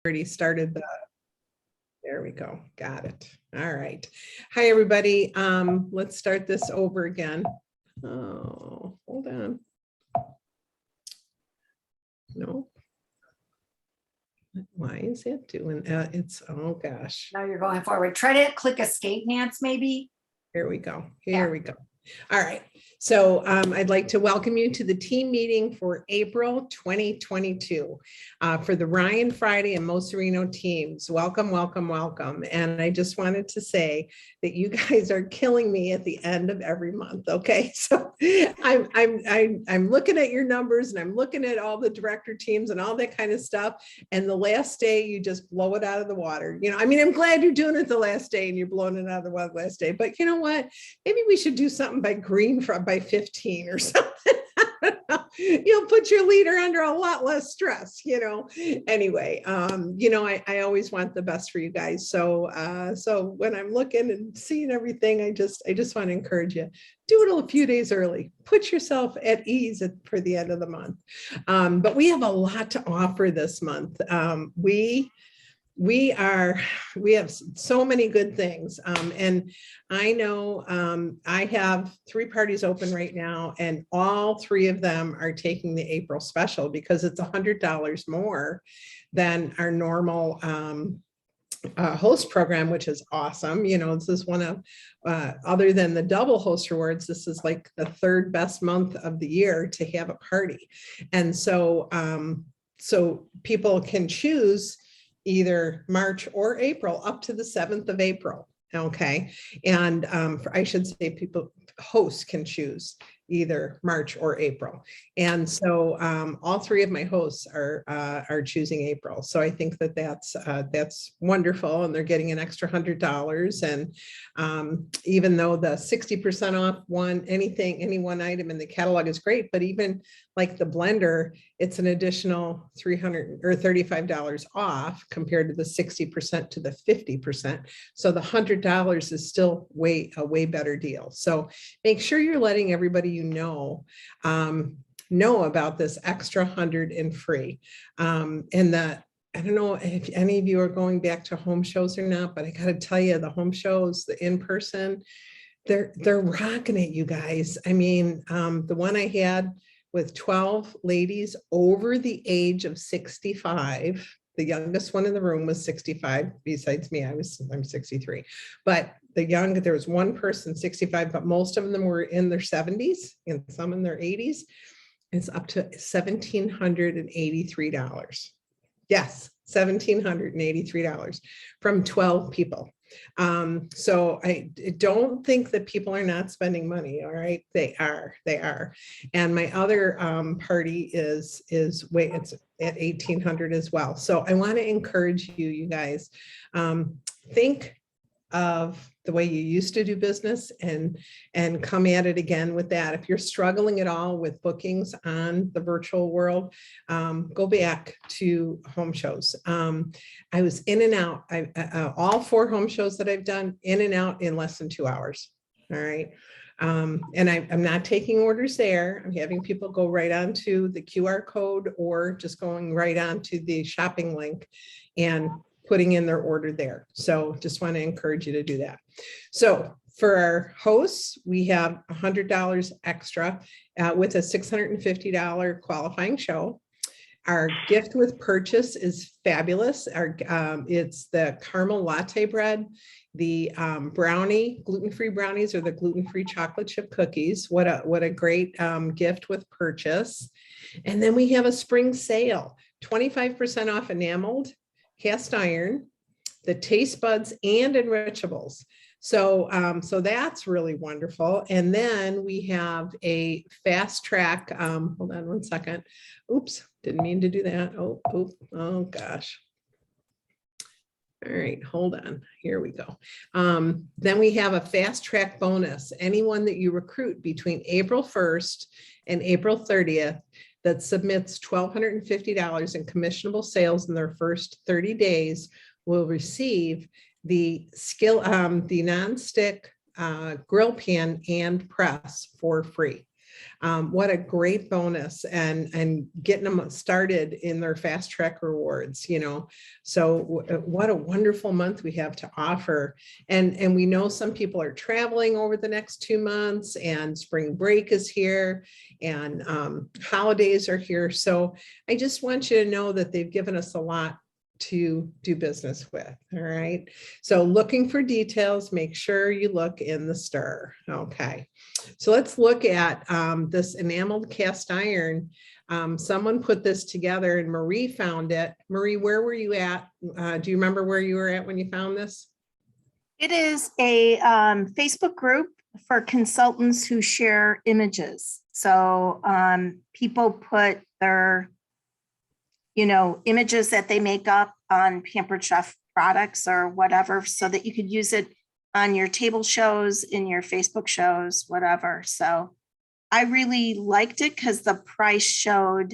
Already started the, there we go. Got it. All right. Hi, everybody. Let's start this over again. Oh, hold on. No. Why is it doing it's, oh gosh. Now you're going forward. Try to click escape, Nance, maybe. Here we go. Here we go. All right. So I'd like to welcome you to the team meeting for April 2022 for the Ryan Friday and Mo Sereno teams. Welcome, welcome, welcome. And I just wanted to say that you guys are killing me at the end of every month. Okay, so I'm looking at your numbers and I'm looking at all the director teams and all that kind of stuff. And the last day you just blow it out of the water. You know, I mean, I'm glad you're doing it the last day and you're blowing it out of the water last day. But you know what? Maybe we should do something by green by 15 or something. You'll put your leader under a lot less stress, you know. Anyway, you know, I always want the best for you guys. So so when I'm looking and seeing everything, I just want to encourage you, do it a few days early, put yourself at ease for the end of the month. But we have a lot to offer this month. We have so many good things. And I know I have 3 parties open right now, and all 3 of them are taking the April special because it's $100 more than our normal host program, which is awesome. You know, this is one of, other than the double host rewards, this is like the 3rd best month of the year to have a party. And so, so people can choose either March or April up to the 7th of April. Okay. And I should say hosts can choose either March or April. And so all 3 of my hosts are choosing April. So I think that that's wonderful. And they're getting an extra $100. And even though the 60% off any one item in the catalog is great, but even like the blender, it's an additional $300 or $35 off compared to the 60% to the 50%. So the $100 is still a way better deal. So make sure you're letting everybody you know about this extra 100 and free. And that, I don't know if any of you are going back to home shows or not, but I got to tell you, the home shows, the in-person, they're rocking it, you guys. I mean, the one I had with 12 ladies over the age of 65. The youngest one in the room was 65. Besides me, I'm 63. But there was one person 65, but most of them were in their 70s and some in their 80s. It's up to $1,783. Yes, $1,783 from 12 people. So I don't think that people are not spending money. All right, they are. And my other party it's at 1,800 as well. So I want to encourage you guys, think of the way you used to do business and come at it again with that. If you're struggling at all with bookings on the virtual world, go back to home shows. I was in and out, all 4 home shows that I've done, in and out in less than 2 hours. All right. And I'm not taking orders there. I'm having people go right onto the QR code or just going right onto the shopping link and putting in their order there. So just want to encourage you to do that. So for our hosts, we have $100 extra with a $650 qualifying show. Our gift with purchase is fabulous. It's the caramel latte bread, the brownie, gluten-free brownies, or the gluten-free chocolate chip cookies. What a great gift with purchase. And then we have a spring sale, 25% off enameled, cast iron, the taste buds, and enrichables. So so that's really wonderful. And then we have a fast track. Hold on one second. Oops, didn't mean to do that. Oh gosh. All right, hold on. Here we go. Then we have a fast track bonus. Anyone that you recruit between April 1st and April 30th that submits $1,250 in commissionable sales in their first 30 days will receive the nonstick grill pan and press for free. What a great bonus, and getting them started in their fast track rewards, So what a wonderful month we have to offer. And we know some people are traveling over the next 2 months, and spring break is here, and holidays are here. So I just want you to know that they've given us a lot to do business with. All right. So looking for details, make sure you look in the stir. Okay. So let's look at this enameled cast iron. Someone put this together and Marie found it. Marie, where were you at? Do you remember where you were at when you found this? It is a Facebook group for consultants who share images. So people put their images that they make up on Pampered Chef products or whatever, so that you could use it on your table shows, in your Facebook shows, whatever. So I really liked it because the price showed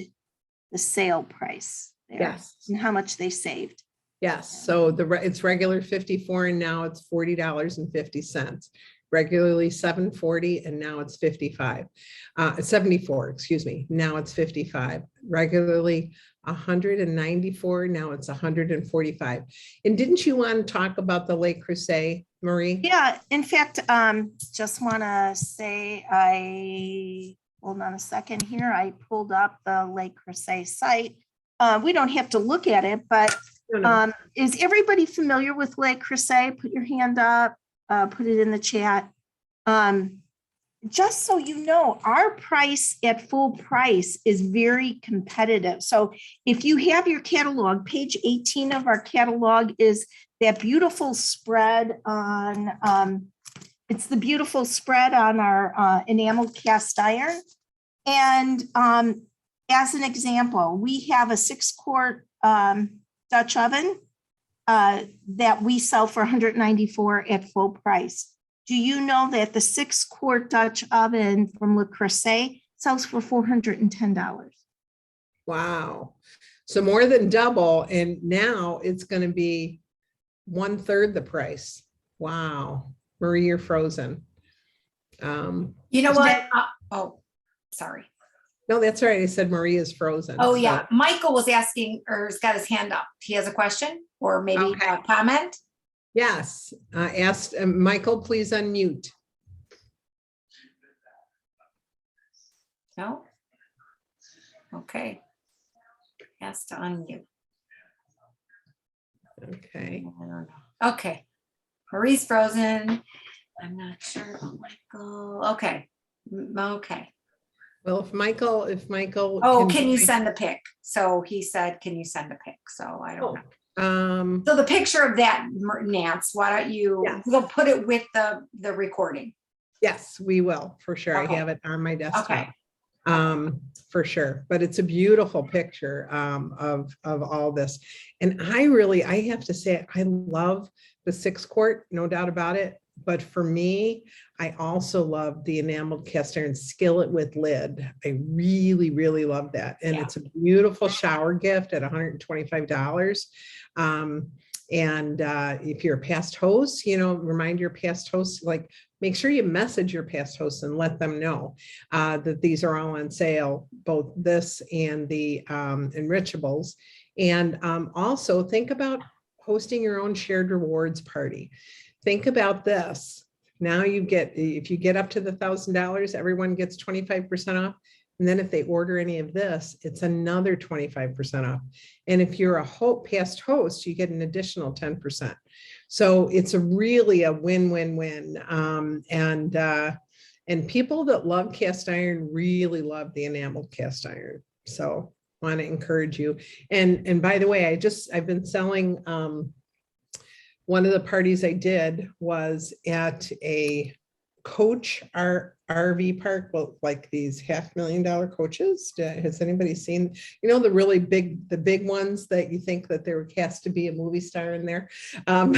the sale price there. Yes. And how much they saved. Yes. So it's regular 54 and now it's $40.50. Regularly $7.40 and now it's 74, excuse me. Now it's 55. Regularly $194, now it's 145. And didn't you want to talk about the Le Creuset, Marie? Yeah, in fact, just want to say, hold on a second here. I pulled up the Le Creuset site. We don't have to look at it, but No. is everybody familiar with Le Creuset? Put your hand up, put it in the chat. Just so you know, our price at full price is very competitive. So if you have your catalog, page 18 of our catalog is that beautiful spread on, it's the beautiful spread on our enameled cast iron. And as an example, we have a 6-quart Dutch oven that we sell for $194 at full price. Do you know that the 6-quart Dutch oven from Le Creuset sells for $410? Wow. So more than double. And now it's going to be 1/3 the price. Wow. Marie, you're frozen. You know what? Oh, sorry. No, that's right. I said Marie is frozen. Oh, yeah. Michael was asking, or has got his hand up. He has a question or maybe Okay. a comment. Yes. Asked Michael, please unmute. No. Okay. Has to unmute. Okay. I don't know. Okay. Marie's frozen. I'm not sure. Oh, Michael. Okay. Okay. Well, if Michael. Oh, can you send the pic? So he said, can you send a pic? So I don't know. So the picture of that, Nance, why don't you, Yes. we'll put it with the recording. Yes, we will, for sure. Okay. I have it on my desktop. Okay. For sure. But it's a beautiful picture of all this. And I have to say, I love the 6-quart, no doubt about it. But for me, I also love the enameled cast iron skillet with lid. I really, really love that. And Yeah. it's a beautiful shower gift at $125. And if you're a past host, remind your past hosts, like make sure you message your past hosts and let them know that these are all on sale, both this and the enrichables. And also think about hosting your own shared rewards party. Think about this. Now if you get up to the $1,000, everyone gets 25% off. And then if they order any of this, it's another 25% off. And if you're a past host, you get an additional 10%. So it's really a win-win-win. And people that love cast iron really love the enameled cast iron. So I want to encourage you. And by the way, I've been selling, one of the parties I did was at a coach RV park, well, like these $500,000 coaches. Has anybody seen, the really big, the big ones that you think that there has to be a movie star in there? So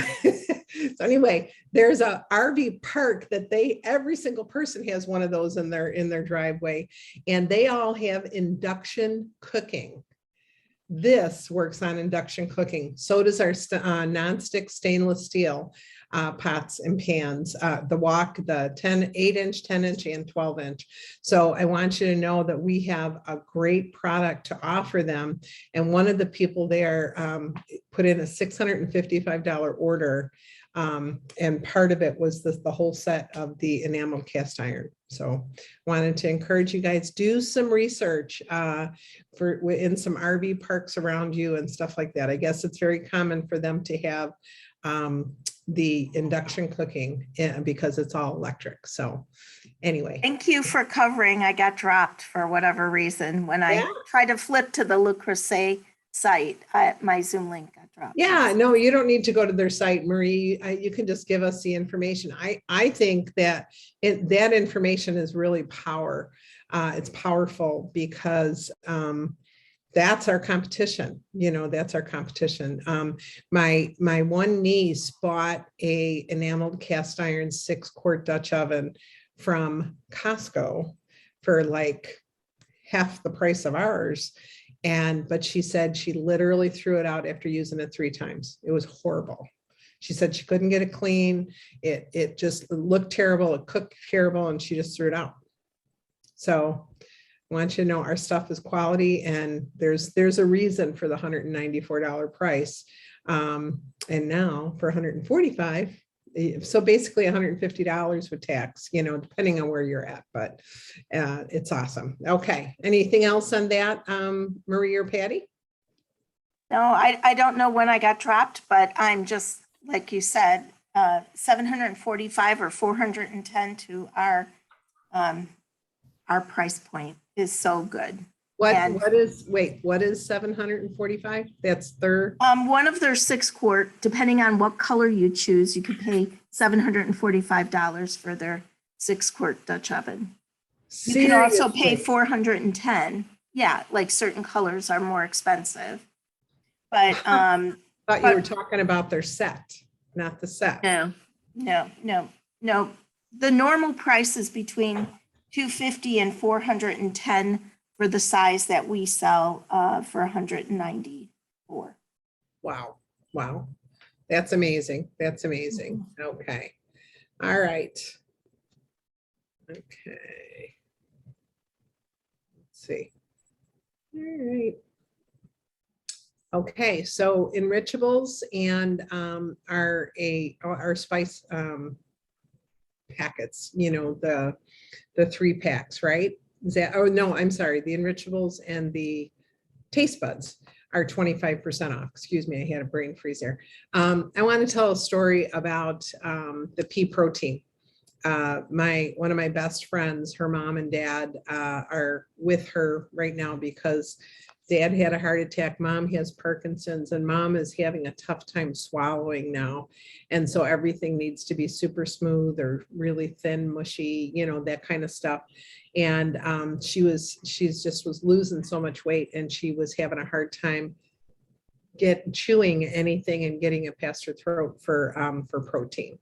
anyway, there's a RV park that every single person has one of those in their driveway, and they all have induction cooking. This works on induction cooking. So does our nonstick stainless steel. pots and pans, the wok, the 8-inch, 10-inch, and 12-inch. So I want you to know that we have a great product to offer them. And one of the people there put in a $655 order. And part of it was the whole set of the enamel cast iron. So wanted to encourage you guys, do some research in some RV parks around you and stuff like that. I guess it's very common for them to have the induction cooking because it's all electric. So anyway. Thank you for covering. I got dropped for whatever reason. When I tried to flip to the Le Creuset site, my Zoom link got dropped. Yeah, no, you don't need to go to their site, Marie. You can just give us the information. I think that that information is really it's powerful because that's our competition. That's our competition. My one niece bought a enameled cast iron 6-quart Dutch oven from Costco for like half the price of ours. But she said she literally threw it out after using it 3 times. It was horrible. She said she couldn't get it clean. It just looked terrible. It cooked terrible, and she just threw it out. So I want you to know our stuff is quality, and there's a reason for the $194 price. And now for $145, so basically $150 with tax, depending on where you're at, but it's awesome. Okay. Anything else on that, Marie or Patty? No, I don't know when I got dropped, but I'm just, like you said, 745 or 410 to our price point is so good. What is 745? That's their one of their 6-quart, depending on what color you choose, you could pay $745 for their 6-quart Dutch oven. You can also pay $410. Yeah, like certain colors are more expensive. But thought you were talking about their set, not the set. No. The normal price is between $250 and $410 for the size that we sell for $194. Wow. That's amazing. Okay. All right. Okay. Let's see. All right. Okay, so Enrichables and our spice packets, the 3 packs, right? Is that, oh no, I'm sorry, the Enrichables and the Taste Buds are 25% off. Excuse me, I had a brain freeze there. I want to tell a story about the pea protein. One of my best friends, her mom and dad are with her right now because Dad had a heart attack, Mom has Parkinson's, and Mom is having a tough time swallowing now. And so everything needs to be super smooth or really thin, mushy, that kind of stuff. And she just was losing so much weight, and she was having a hard time chewing anything and getting it past her throat for protein.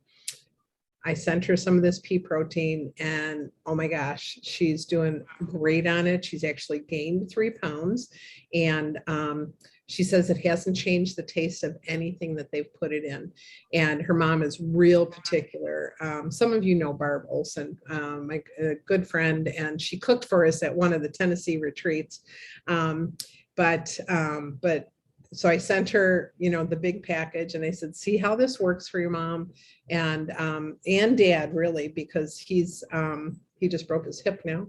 I sent her some of this pea protein, and oh my gosh, she's doing great on it. She's actually gained 3 pounds, and she says it hasn't changed the taste of anything that they've put it in. And her mom is real particular. Some of you know Barb Olson, my good friend, and she cooked for us at one of the Tennessee retreats. So I sent her, the big package, and I said, see how this works for your mom and dad, really, because he just broke his hip now.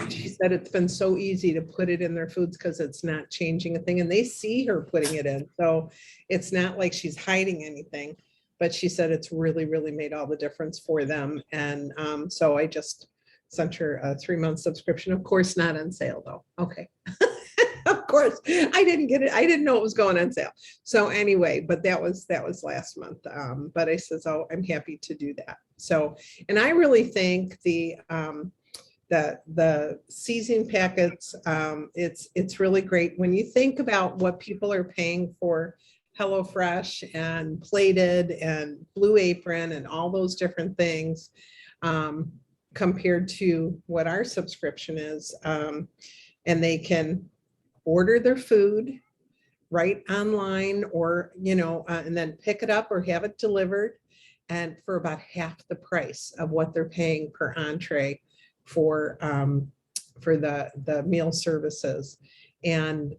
She said it's been so easy to put it in their foods because it's not changing a thing, and they see her putting it in. So it's not like she's hiding anything, but she said it's really, really made all the difference for them. And so I just sent her a 3-month subscription, of course, not on sale though. Okay. Of course, I didn't get it. I didn't know it was going on sale. So anyway, but that was last month. But I says, oh, I'm happy to do that. So, and I really think the seasoning packets, it's really great when you think about what people are paying for HelloFresh and Plated and Blue Apron and all those different things compared to what our subscription is. And they can order their food, right online, or, and then pick it up or have it delivered, and for about half the price of what they're paying per entree for the meal services. And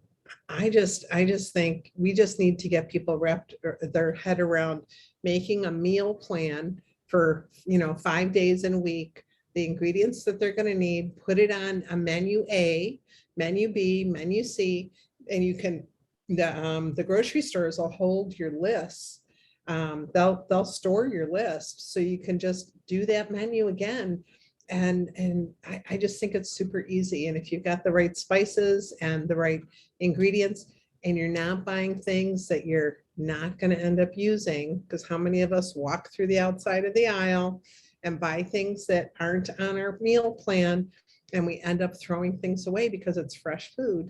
I just think we just need to get people wrapped their head around making a meal plan for, 5 days in a week, the ingredients that they're going to need, put it on a menu A, menu B, menu C, and you can, the grocery stores will hold your lists. They'll store your list, so you can just do that menu again. And I just think it's super easy. And if you've got the right spices and the right ingredients, and you're not buying things that you're not going to end up using, because how many of us walk through the outside of the aisle and buy things that aren't on our meal plan, and we end up throwing things away because it's fresh food.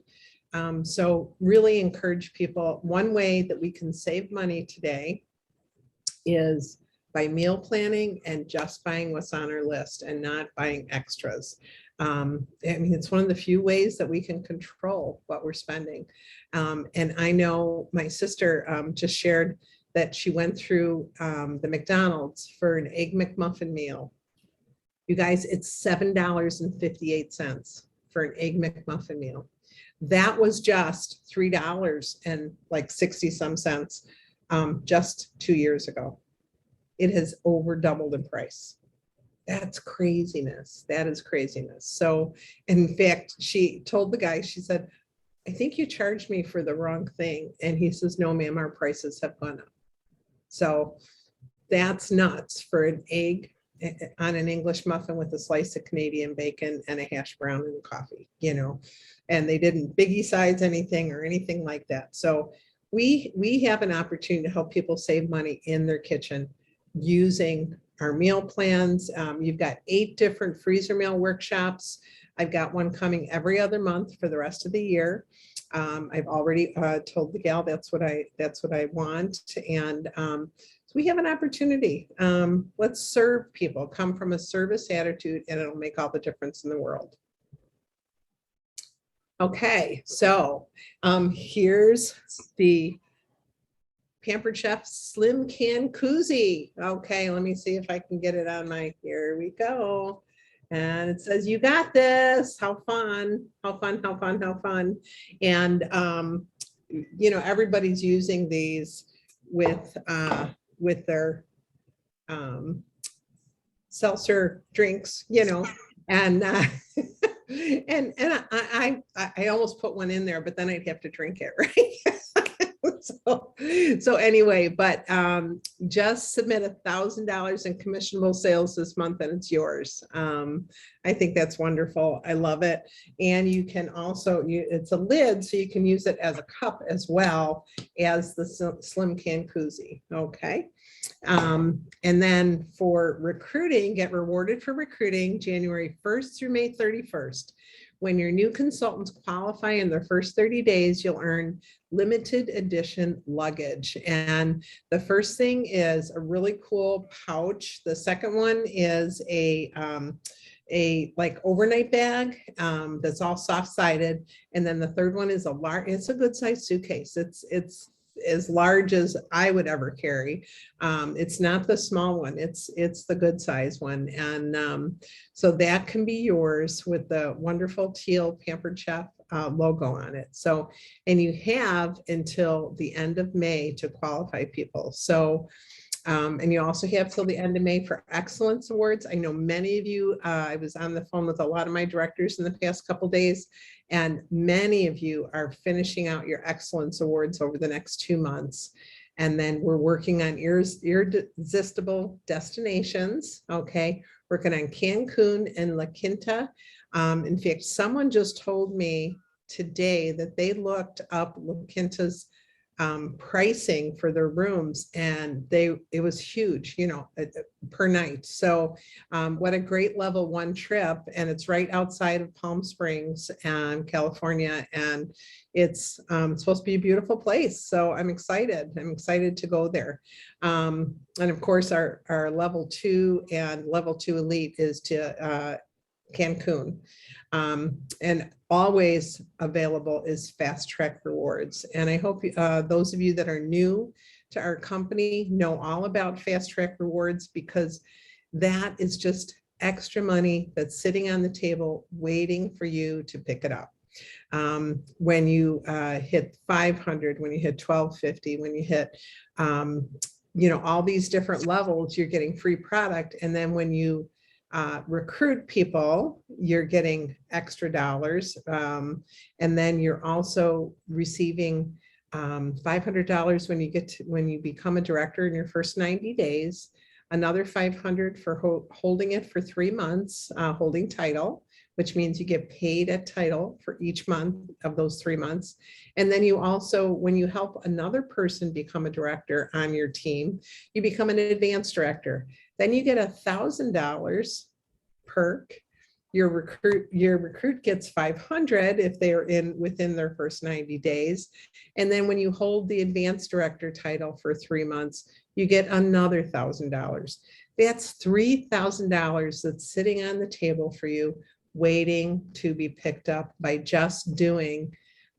So really encourage people. One way that we can save money today is by meal planning and just buying what's on our list and not buying extras. It's one of the few ways that we can control what we're spending. And I know my sister just shared that she went through the McDonald's for an Egg McMuffin meal. You guys, it's $7.58 for an Egg McMuffin meal. That was just $3 and like 60 some cents just 2 years ago. It has over doubled in price. That's craziness. That is craziness. So in fact, she told the guy, she said, I think you charged me for the wrong thing. And he says, no, ma'am, our prices have gone up. So that's nuts for an egg on an English muffin with a slice of Canadian bacon and a hash brown and coffee, and they didn't biggie size anything or anything like that. So we have an opportunity to help people save money in their kitchen using our meal plans. You've got 8 different freezer meal workshops. I've got one coming every other month for the rest of the year. I've already told the gal that's what I want. And so we have an opportunity. Let's serve people, come from a service attitude, and it'll make all the difference in the world. Okay, so here's the Pampered Chef Slim Can Koozie. Okay, let me see if I can get it on my, here we go. And it says, you got this. How fun, how fun, how fun, how fun. And, everybody's using these with their seltzer drinks, and and I almost put one in there, but then I'd have to drink it, right? So anyway, but just submit $1,000 in commissionable sales this month and it's yours. I think that's wonderful. I love it. And you can also, it's a lid, so you can use it as a cup as well as the Slim Can Koozie. Okay. And then for recruiting, get rewarded for recruiting January 1st through May 31st. When your new consultants qualify in their first 30 days, you'll earn limited edition luggage. And the first thing is a really cool pouch. The second one is a like overnight bag that's all soft-sided. And then the third one is it's a good size suitcase. It's as large as I would ever carry. It's not the small one, it's the good size one. And so that can be yours with the wonderful teal Pampered Chef logo on it. So, and you have until the end of May to qualify people. So, and you also have till the end of May for excellence awards. I know many of you, I was on the phone with a lot of my directors in the past couple of days, and many of you are finishing out your excellence awards over the next 2 months. And then we're working on irresistible destinations. Okay. Working on Cancun and La Quinta. In fact, someone just told me today that they looked up La Quinta's pricing for their rooms, and it was huge, per night. So what a great level 1 trip, and it's right outside of Palm Springs and California, and it's supposed to be a beautiful place. So I'm excited to go there. And of course our level 2 and level 2 elite is to Cancun. And always available is Fast Track Rewards. And I hope those of you that are new to our company know all about Fast Track Rewards, because that is just extra money that's sitting on the table waiting for you to pick it up. When you hit 500, when you hit 1250, when you hit, all these different levels, you're getting free product. And then when you recruit people, you're getting extra dollars. And then you're also receiving $500 when you become a director in your first 90 days, another 500 for holding it for 3 months, holding title, which means you get paid a title for each month of those 3 months. And then you also, when you help another person become a director on your team, you become an advanced director. Then you get $1,000 perk. Your recruit gets 500 if they're within their first 90 days. And then when you hold the advanced director title for 3 months, you get another $1,000. That's $3,000 that's sitting on the table for you, waiting to be picked up by just doing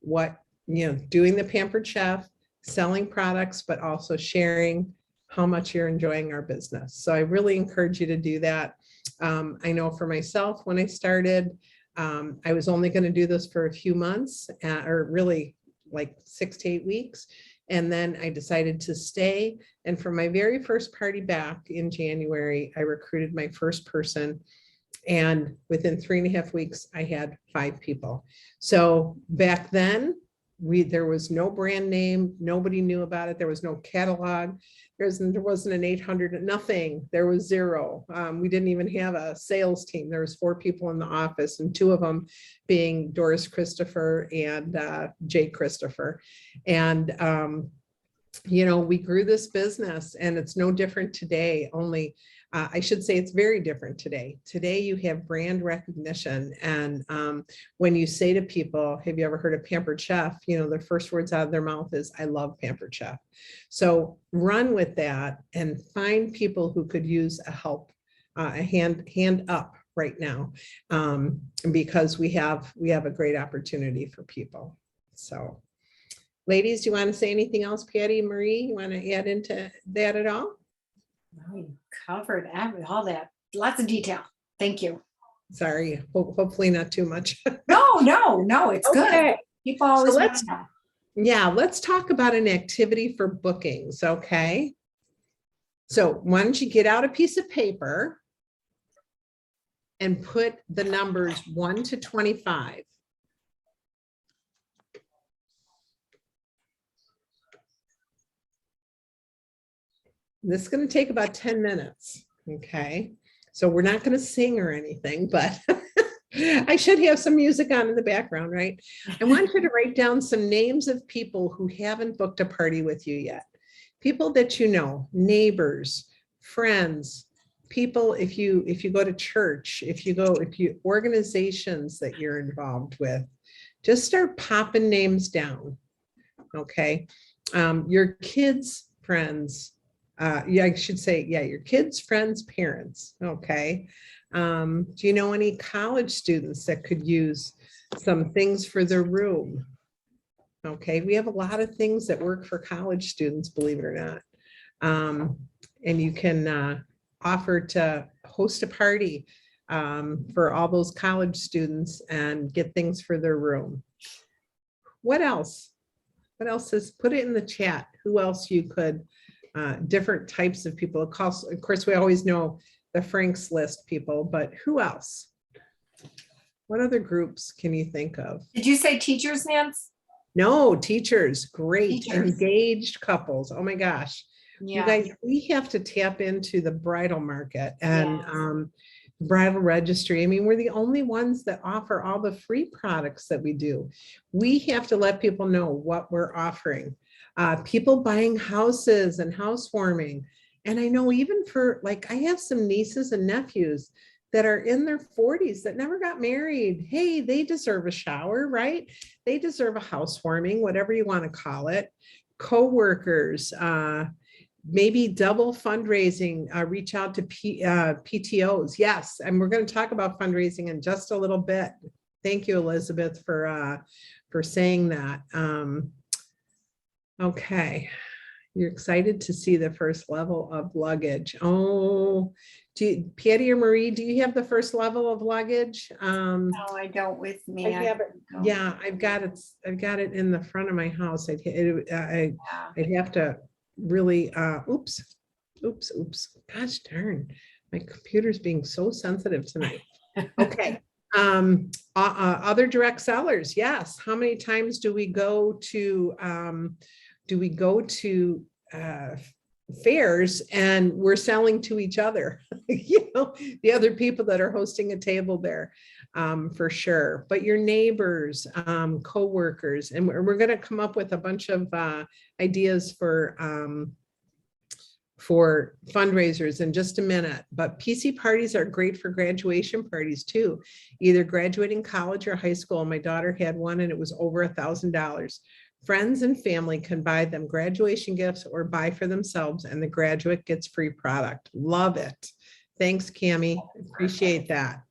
doing the Pampered Chef, selling products, but also sharing how much you're enjoying our business. So I really encourage you to do that. I know for myself, when I started, I was only going to do this for a few months, or really like 6 to 8 weeks. And then I decided to stay. And for my very first party back in January, I recruited my first person. And within 3.5 weeks, I had 5 people. So back then, there was no brand name. Nobody knew about it. There was no catalog. There wasn't an 800, nothing. There was 0. We didn't even have a sales team. There was 4 people in the office, and 2 of them being Doris Christopher and Jake Christopher. And, we grew this business, and it's no different today, only I should say it's very different today. Today you have brand recognition. And when you say to people, have you ever heard of Pampered Chef? The first words out of their mouth is, I love Pampered Chef. So run with that and find people who could use a help, a hand up right now, because we have a great opportunity for people. So ladies, do you want to say anything else? Patty, Marie, you want to add into that at all? No, you covered all that. Lots of detail. Thank you. Sorry, hopefully not too much. No, it's Okay. good. People always So want to know. Yeah, let's talk about an activity for bookings, okay? So why don't you get out a piece of paper and put the numbers 1 to 25. This is going to take about 10 minutes, okay? So we're not going to sing or anything, but I should have some music on in the background, right? I want you to write down some names of people who haven't booked a party with you yet. People that you know, neighbors, friends, people, if you go to church, if you organizations that you're involved with, just start popping names down, okay? Your kids' friends, I should say, your kids, friends, parents, okay? Do you know any college students that could use some things for their room? Okay, we have a lot of things that work for college students, believe it or not. And you can offer to host a party for all those college students and get things for their room. What else? What else is, put it in the chat. Who else you could, different types of people. Of course, we always know the Frank's List people, but who else? What other groups can you think of? Did you say teachers, Nance? No, teachers, great. Teachers. Engaged couples. Oh my gosh. Yeah. You guys, we have to tap into the bridal market and Yes. Bridal registry. I mean, we're the only ones that offer all the free products that we do. We have to let people know what we're offering. People buying houses and housewarming. And I know even for, like, I have some nieces and nephews that are in their 40s that never got married. Hey, they deserve a shower, right? They deserve a housewarming, whatever you want to call it. Co-workers, maybe double fundraising, reach out to PTOs. Yes, and we're going to talk about fundraising in just a little bit. Thank you, Elizabeth, for saying that. Okay, you're excited to see the first level of luggage. Oh, Patty or Marie, do you have the first level of luggage? No, I don't with me. I have it. don't. Yeah, I've got it in the front of my house. I'd have to really, oops. Gosh darn, my computer's being so sensitive tonight. Okay. Other direct sellers. Yes. How many times do we go to fairs and we're selling to each other? You know, the other people that are hosting a table there, for sure. But your neighbors, co-workers, and we're going to come up with a bunch of ideas for fundraisers in just a minute. But PC parties are great for graduation parties too, either graduating college or high school. My daughter had one and it was over $1,000. Friends and family can buy them graduation gifts or buy for themselves, and the graduate gets free product. Love it. Thanks, Cammie. Appreciate that.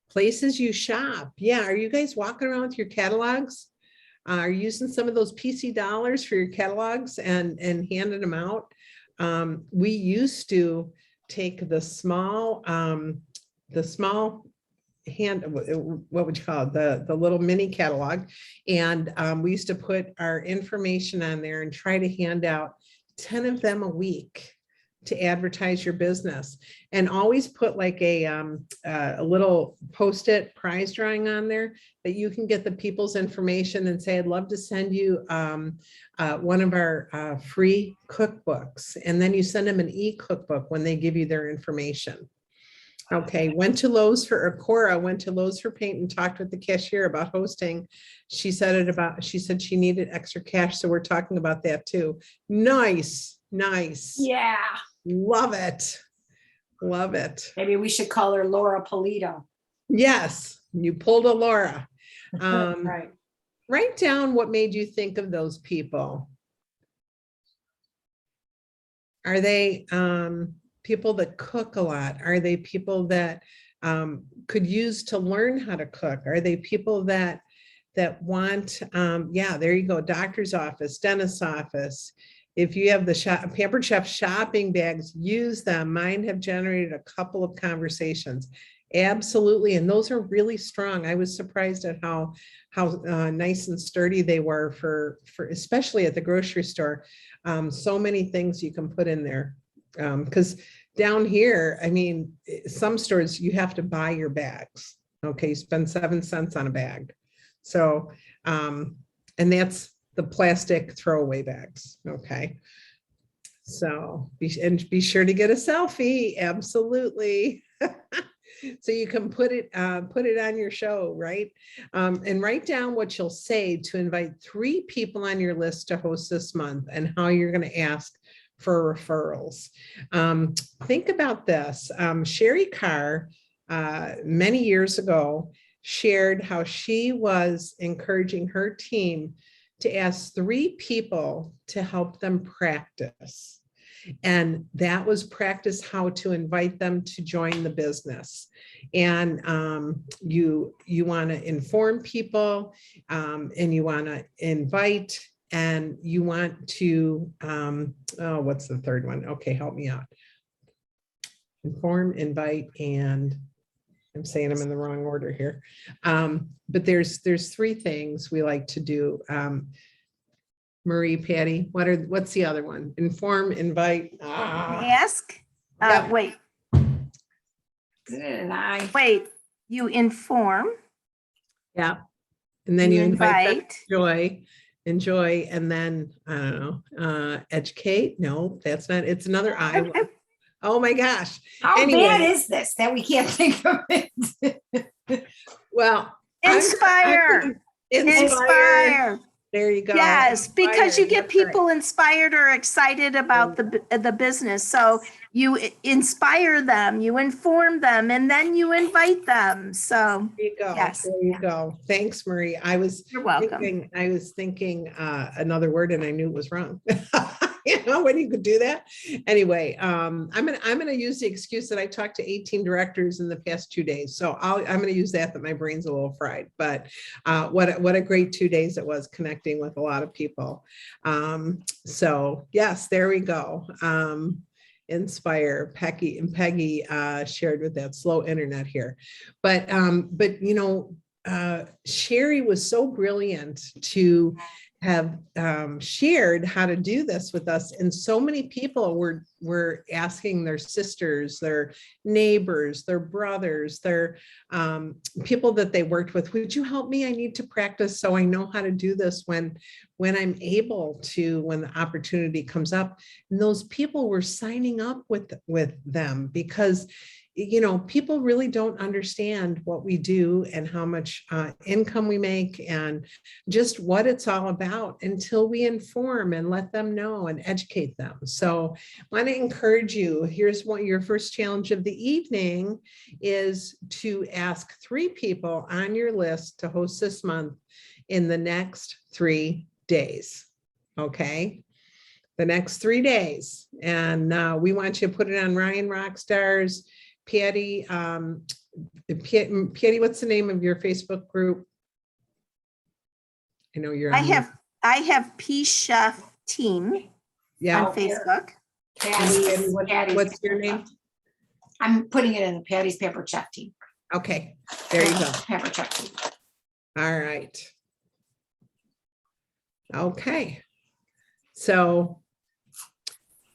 Places you shop. Yeah, are you guys walking around with your catalogs? Are you using some of those PC dollars for your catalogs and handing them out? We used to take the small hand, what would you call it? The little mini catalog. And we used to put our information on there and try to hand out 10 of them a week to advertise your business, and always put like a little post-it prize drawing on there that you can get the people's information and say, I'd love to send you one of our free cookbooks. And then you send them an e-cookbook when they give you their information. Okay, went to Lowe's for Cora, went to Lowe's for paint and talked with the cashier about hosting. She said she needed extra cash. So we're talking about that too. Nice. Yeah. Love it. Love it. Maybe we should call her Laura Polito. Yes, you pulled a Laura. Right. Write down what made you think of those people. Are they people that cook a lot? Are they people that could use to learn how to cook? Are they people that want, yeah, there you go, doctor's office, dentist's office. If you have the Pampered Chef shopping bags, use them. Mine have generated a couple of conversations. Absolutely. And those are really strong. I was surprised at how nice and sturdy they were for especially at the grocery store. So many things you can put in there. Because down here, I mean, some stores you have to buy your bags. Okay, spend 7 cents on a bag. So, and that's the plastic throwaway bags. Okay. So be sure to get a selfie. Absolutely. So you can put it on your show, right? And write down what you'll say to invite 3 people on your list to host this month and how you're going to ask for referrals. Think about this. Sherry Carr, many years ago, shared how she was encouraging her team to ask 3 people to help them practice. And that was practice how to invite them to join the business. And you want to inform people, and you want to invite, and you want to, oh, what's the third one? Okay, help me out. Inform, invite, and I'm saying them in the wrong order here. But there's 3 things we like to do. Marie, Patty, what's the other one? Inform, invite, Ask. Yep. Wait. Wait. You inform. Yeah. And then you invite invite. enjoy, and then I don't know, educate. No, that's not. It's another I. Oh my gosh. How Anyway. bad is this that we can't think of it? Well, Inspire. Inspire. There you go. Yes, because you get That's right. people inspired or excited about the business. So you inspire them, you inform them, and then you invite them. So There you go. Yes. There you go. Thanks, Marie. You're welcome. I was thinking another word and I knew it was wrong. You know, when you could do that. Anyway, I'm gonna use the excuse that I talked to 18 directors in the past 2 days. So I'm gonna use that my brain's a little fried. But what a great 2 days it was, connecting with a lot of people. So yes, there we go. Inspire. Peggy shared with that slow internet here. But you know, Sherry was so brilliant to have shared how to do this with us. And so many people were asking their sisters, their neighbors, their brothers, their people that they worked with, would you help me? I need to practice so I know how to do this when I'm able to, when the opportunity comes up. And those people were signing up with them because, you know, people really don't understand what we do and how much income we make and just what it's all about until we inform and let them know and educate them. So I want to encourage you. Here's your first challenge of the evening is to ask 3 people on your list to host this month in the next 3 days. Okay. The next 3 days. And we want you to put it on Ryan Rockstars. Patty, Patty, what's the name of your Facebook group? I know you're. I have Peace Chef Team Yeah. on Facebook. Patty's, What's your name? I'm putting it in the Patty's Pamper Chef Team. Okay, there you go. Pamper Chef Team. All right. Okay. So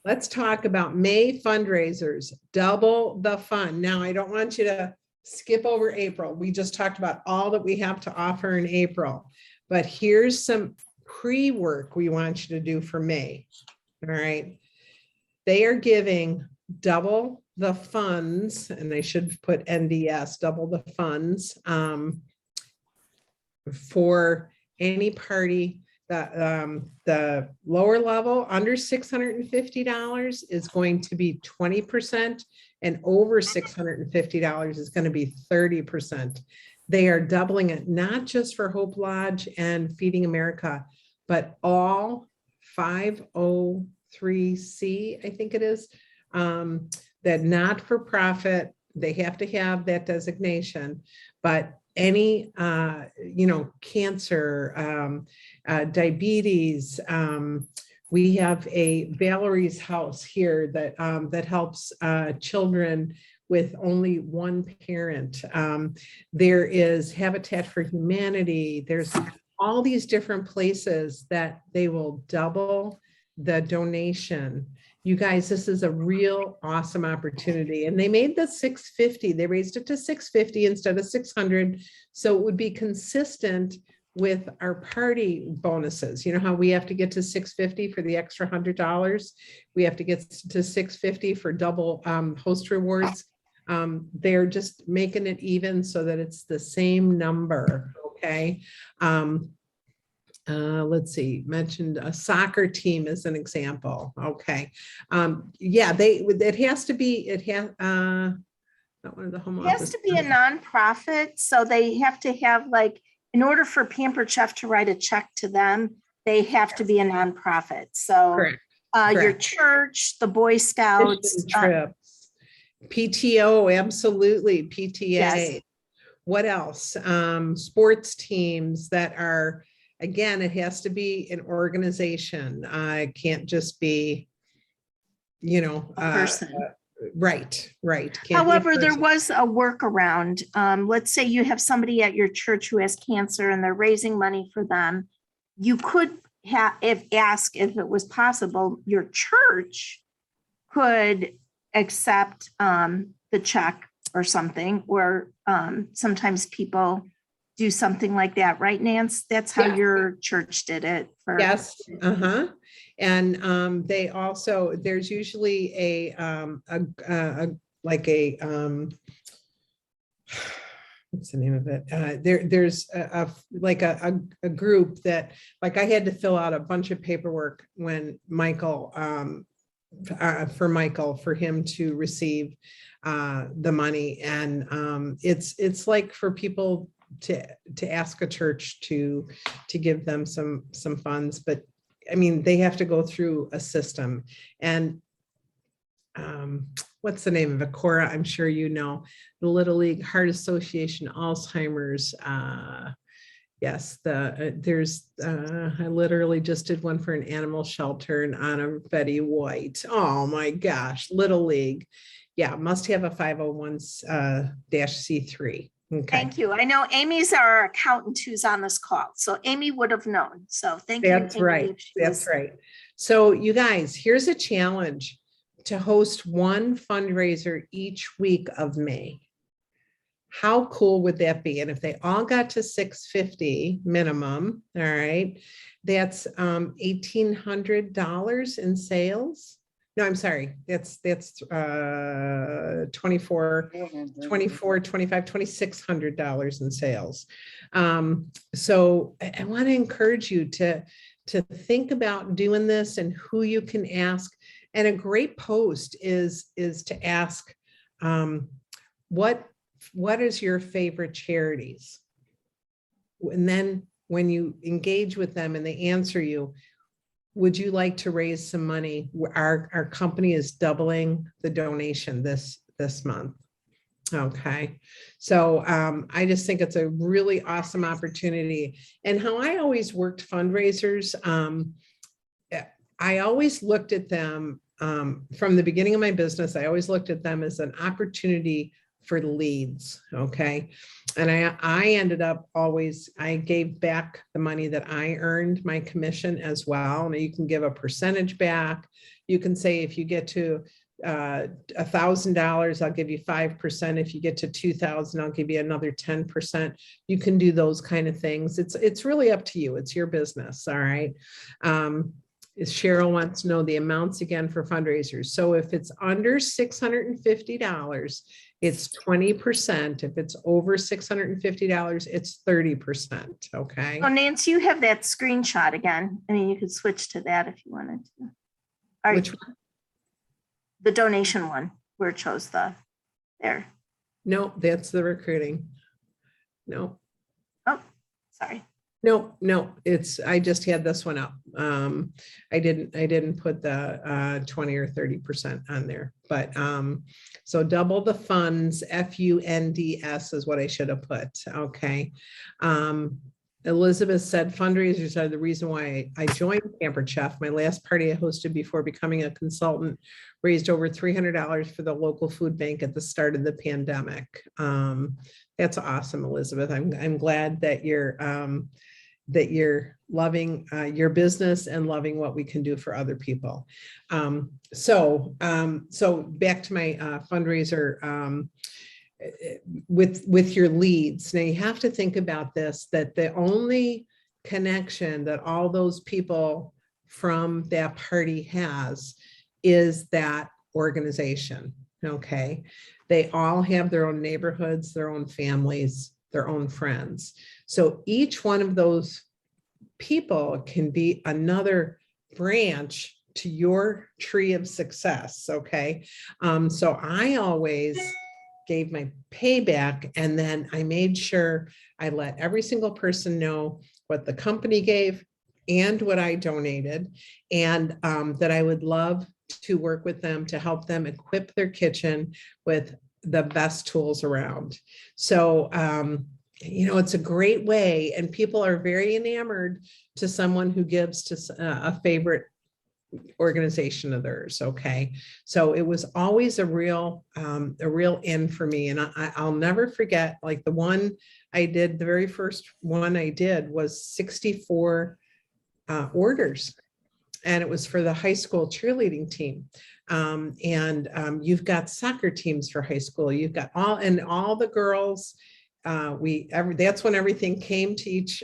let's talk about May fundraisers, double the fun. Now, I don't want you to skip over April. We just talked about all that we have to offer in April, but here's some pre-work we want you to do for May. All right. They are giving double the funds, and I should put NDS, double the funds for any party. The lower level under $650 is going to be 20%, and over $650 is going to be 30%. They are doubling it, not just for Hope Lodge and Feeding America, but all 503C, I think it is, that not-for-profit, they have to have that designation, but any, you know, cancer, diabetes. We have a Valerie's House here that that helps children with only one parent. There is Habitat for Humanity. There's all these different places that they will double the donation. You guys, this is a real awesome opportunity. And they made the $650. They raised it to $650 instead of $600. So it would be consistent with our party bonuses. You know how we have to get to $650 for the extra $100? We have to get to $650 for double host rewards. They're just making it even so that it's the same number, okay? Let's see, mentioned a soccer team as an example. Okay. Yeah, it has to be, not one of the home office. It has to be a nonprofit, so they have to have, like, in order for Pampered Chef to write a check to them, they have to be a nonprofit. So Correct. Your church, the Boy Scouts, trips, PTO, absolutely, PTA. Yes. What else? Sports teams that are, again, it has to be an organization. It can't just be, you know, a person. Right. Can't be a However, there person. was a workaround. Let's say you have somebody at your church who has cancer and they're raising money for them. You could ask if it was possible, your church could accept the check or something, or sometimes people do something like that, right, Nance? That's how your church did it. Yes. And they also, there's usually what's the name of it? There's a group that, like, I had to fill out a bunch of paperwork when Michael, for him to receive the money. And it's like for people to ask a church to give them some funds, but I mean, they have to go through a system. And what's the name of it? Cora, I'm sure you know, the Little League Heart Association, Alzheimer's. Yes, I literally just did one for an animal shelter in honor of Betty White. Oh my gosh, Little League. Yeah, must have a 501-C3. Okay. Thank you. I know Amy's our accountant who's on this call, so Amy would have known. So thank you. That's Amy, right. if she That's was- right. So you guys, here's a challenge to host one fundraiser each week of May. How cool would that be? And if they all got to 650 minimum, all right, that's $1,800 in sales. No, I'm sorry. That's 24, 25, $2,600 in sales. So I want to encourage you to think about doing this and who you can ask. And a great post is to ask, what is your favorite charities? And then when you engage with them and they answer you, would you like to raise some money? Our company is doubling the donation this month. Okay. So I just think it's a really awesome opportunity. And how I always worked fundraisers, I always looked at them from the beginning of my business. I always looked at them as an opportunity for leads. Okay. And I ended up I gave back the money that I earned, my commission as well. And you can give a percentage back. You can say, if you get to $1,000, I'll give you 5%. If you get to 2,000, I'll give you another 10%. You can do those kind of things. It's really up to you. It's your business. All right. Cheryl wants to know the amounts again for fundraisers. So if it's under $650, it's 20%. If it's over $650, it's 30%. Okay. Oh, Nancy, you have that screenshot again. I mean, you could switch to that if you wanted to. All right. Which one? The donation one where it shows there. No, that's the recruiting. No. Oh, sorry. No, I just had this one up. I didn't put the 20 or 30% on there, but so double the funds, FUNDS is what I should have put. Okay. Elizabeth said fundraisers are the reason why I joined Pampered Chef. My last party I hosted before becoming a consultant raised over $300 for the local food bank at the start of the pandemic. That's awesome, Elizabeth. I'm glad that you're loving your business and loving what we can do for other people. So back to my fundraiser with your leads. Now you have to think about this, that the only connection that all those people from that party has is that organization. Okay. They all have their own neighborhoods, their own families, their own friends. So each one of those people can be another branch to your tree of success. Okay. So I always gave my payback, and then I made sure I let every single person know what the company gave and what I donated, and that I would love to work with them to help them equip their kitchen with the best tools around. So, it's a great way, and people are very enamored to someone who gives to a favorite organization of theirs. Okay. So it was always a real in for me. And I'll never forget, like the one I did, the very first one I did was 64 orders. And it was for the high school cheerleading team. You've got soccer teams for high school. You've got all the girls. That's when everything came to each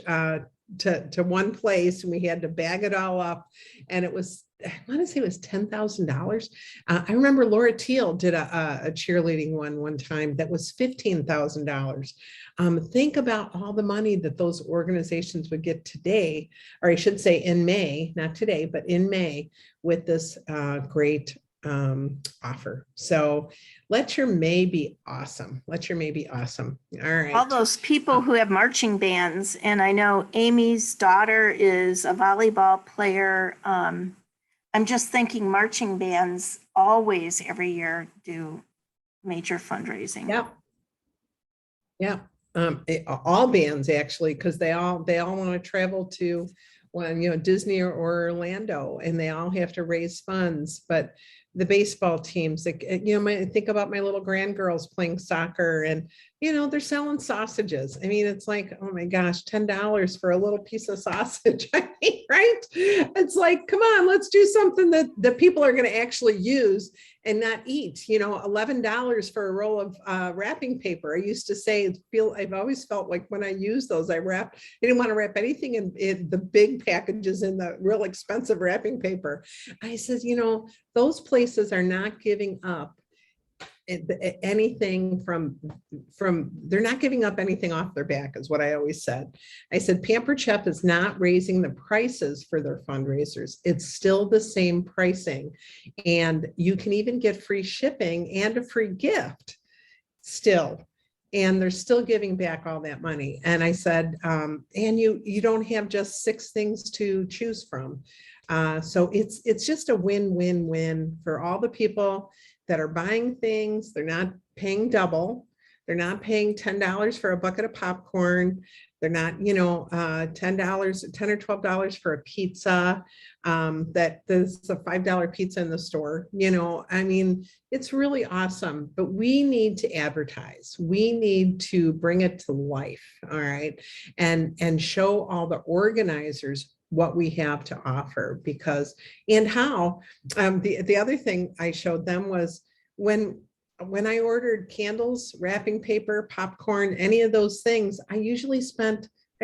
to one place, and we had to bag it all up. And it was, I want to say it was $10,000. I remember Laura Teal did a cheerleading one time that was $15,000. Think about all the money that those organizations would get today, or I should say in May, not today, but in May, with this great offer. So let your May be awesome. Let your May be awesome. All right. All those people who have marching bands, and I know Amy's daughter is a volleyball player. I'm just thinking marching bands always every year do major fundraising. Yeah. Yeah. All bands actually, because they all want to travel to Disney or Orlando, and they all have to raise funds. But the baseball teams, like, think about my little grandgirls playing soccer, and they're selling sausages. I mean, it's like, oh my gosh, $10 for a little piece of sausage. I mean, right? It's like, come on, let's do something that people are going to actually use and not eat. $11 for a roll of wrapping paper. I used to say, I've always felt like when I use those, I didn't want to wrap anything in the big packages in the real expensive wrapping paper. I said, those places are not giving up anything they're not giving up anything off their back, is what I always said. I said, Pampered Chef is not raising the prices for their fundraisers. It's still the same pricing. And you can even get free shipping and a free gift still. And they're still giving back all that money. And I said, and you don't have just 6 things to choose from. So it's just a win-win-win for all the people that are buying things. They're not paying double. They're not paying $10 for a bucket of popcorn. They're not, $10 or $12 for a pizza. That there's a $5 pizza in the store. I mean, it's really awesome, but we need to advertise. We need to bring it to life. All right. And show all the organizers what we have to offer, and how. The other thing I showed them was when I ordered candles, wrapping paper, popcorn, any of those things, I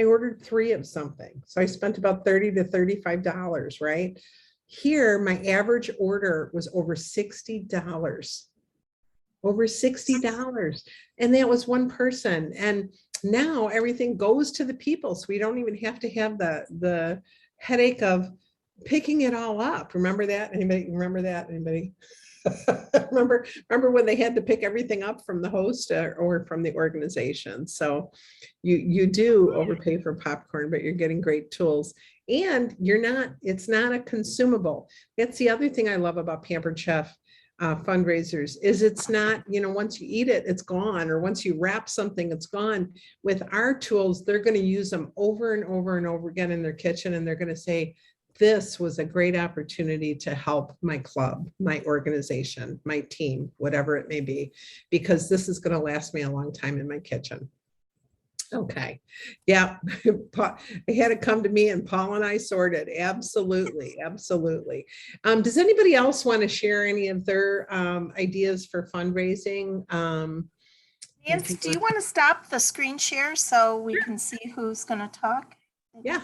ordered 3 of something. So I spent about $30 to $35, right? Here, my average order was over $60. Over $60. And that was one person. And now everything goes to the people. So we don't even have to have the headache of picking it all up. Remember that? Anybody remember that? Anybody? remember when they had to pick everything up from the host or from the organization? So you do overpay for popcorn, but you're getting great tools, and it's not a consumable. That's the other thing I love about Pampered Chef fundraisers, is it's not, once you eat it, it's gone, or once you wrap something, it's gone. With our tools, they're going to use them over and over and over again in their kitchen, and they're going to say, this was a great opportunity to help my club, my organization, my team, whatever it may be, because this is going to last me a long time in my kitchen. Okay. Yeah. It had to come to me, and Paul and I sorted. Absolutely. Absolutely. Does anybody else want to share any of their ideas for fundraising? Nancy, do you want to stop the screen share so we can see who's going to talk? Yeah.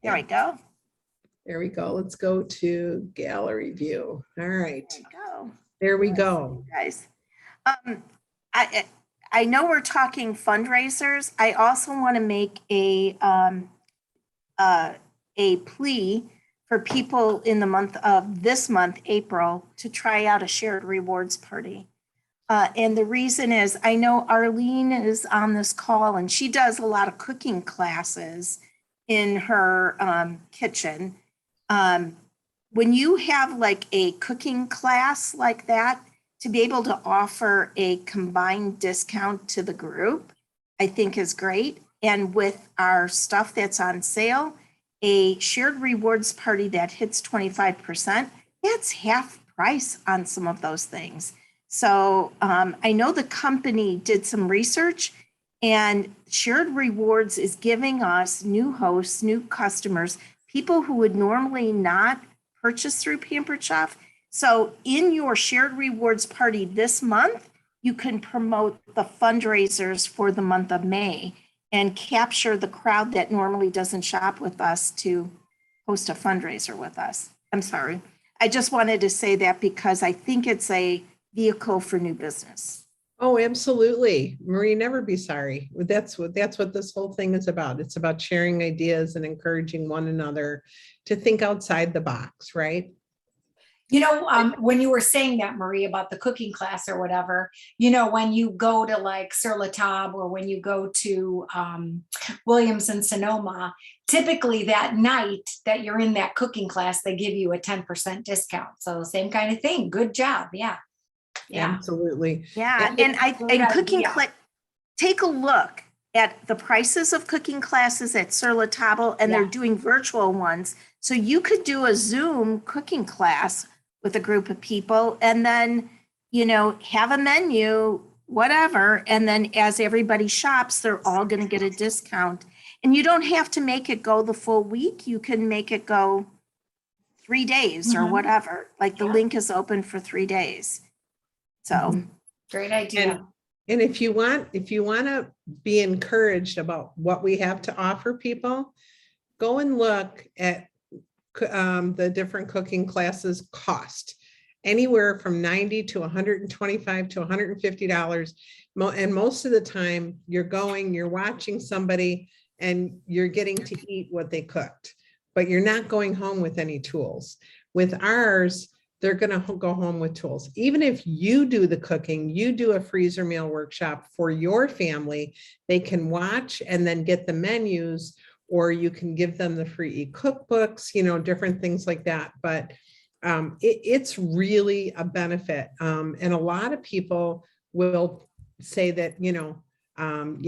There we go. There we go. Let's go to gallery view. All right. There we go. There we go. Guys, I know we're talking fundraisers. I also want to make a plea for people in the month of this month, April, to try out a shared rewards party. And the reason is, I know Arlene is on this call, and she does a lot of cooking classes in her kitchen. When you have like a cooking class like that, to be able to offer a combined discount to the group, I think is great. And with our stuff that's on sale, a shared rewards party that hits 25%, that's half price on some of those things. So I know the company did some research, and shared rewards is giving us new hosts, new customers, people who would normally not purchase through Pampered Chef. So in your shared rewards party this month, you can promote the fundraisers for the month of May and capture the crowd that normally doesn't shop with us to host a fundraiser with us. I'm sorry. I just wanted to say that because I think it's a vehicle for new business. Oh, absolutely. Marie, never be sorry. That's what this whole thing is about. It's about sharing ideas and encouraging one another to think outside the box, right? When you were saying that, Marie, about the cooking class or whatever, when you go to like Sur La Table or when you go to Williams and Sonoma, typically that night that you're in that cooking class, they give you a 10% discount. So same kind of thing. Good job. Yeah. Yeah. Absolutely. Yeah, And and cooking, idea. take a look at the prices of cooking classes at Sur La Table, and they're Yeah. doing virtual ones. So you could do a Zoom cooking class with a group of people and then, have a menu, whatever. And then as everybody shops, they're all going to get a discount. And you don't have to make it go the full week. You can make it go 3 days or Mhm. whatever. Like the Yeah. link is open for 3 days. So. Mhm. Great idea. And if you want to be encouraged about what we have to offer people, go and look at the different cooking classes cost. Anywhere from $90 to $125 to $150. And most of the time you're watching somebody and you're getting to eat what they cooked, but you're not going home with any tools. With ours, they're going to go home with tools. Even if you do the cooking, you do a freezer meal workshop for your family, they can watch and then get the menus, or you can give them the free e-cookbooks, different things like that. But it's really a benefit. And a lot of people will say that, you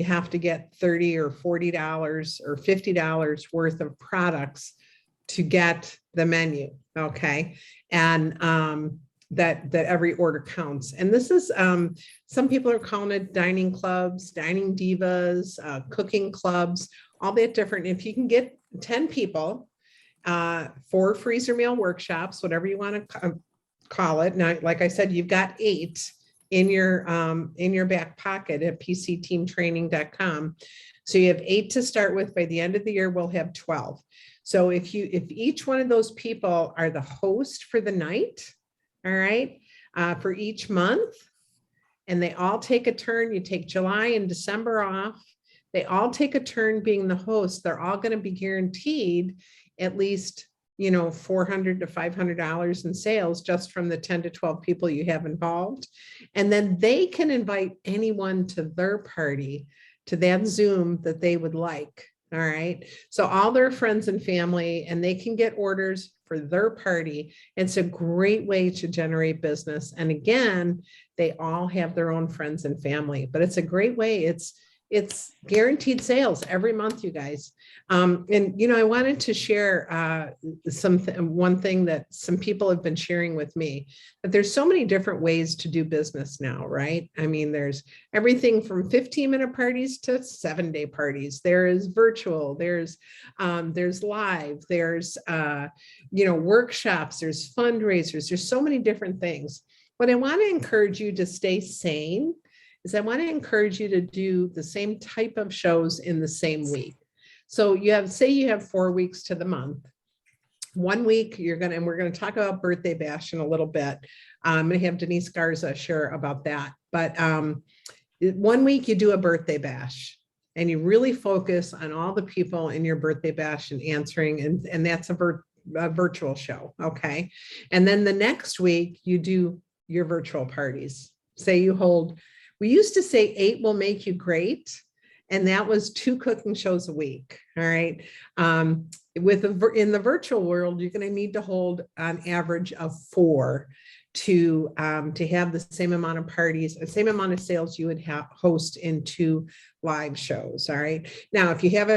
have to get $30 or $40 or $50 worth of products to get the menu. Okay. And that every order counts. And this is, some people are calling it dining clubs, dining divas, cooking clubs, all that different. If you can get 10 people for freezer meal workshops, whatever you want to call it. Now, like I said, you've got 8 in your back pocket at pcteamtraining.com. So you have 8 to start with. By the end of the year, we'll have 12. So if each one of those people are the host for the night, all right, for each month, and they all take a turn, you take July and December off, they all take a turn being the host, they're all going to be guaranteed at least, $400 to $500 in sales just from the 10 to 12 people you have involved. And then they can invite anyone to their party, to that Zoom that they would like. All right. So all their friends and family, and they can get orders for their party. It's a great way to generate business. And again, they all have their own friends and family, but it's a great way. It's guaranteed sales every month, you guys. And, I wanted to share one thing that some people have been sharing with me, that there's so many different ways to do business now, right? I mean, there's everything from 15-minute parties to 7-day parties. There is virtual, there's live, there's, workshops, there's fundraisers, there's so many different things. What I want to encourage you to stay sane is I want to encourage you to do the same type of shows in the same week. So you have 4 weeks to the month. 1 week we're going to talk about Birthday Bash in a little bit. I'm going to have Denise Garza share about that. But 1 week you do a Birthday Bash and you really focus on all the people in your Birthday Bash and answering, and that's a virtual show. Okay. And then the next week you do your virtual parties. We used to say 8 will make you great. And that was 2 cooking shows a week. All right. In the virtual world, you're going to need to hold an average of 4 to have the same amount of parties, the same amount of sales you would host in 2 live shows. All right. Now, if you have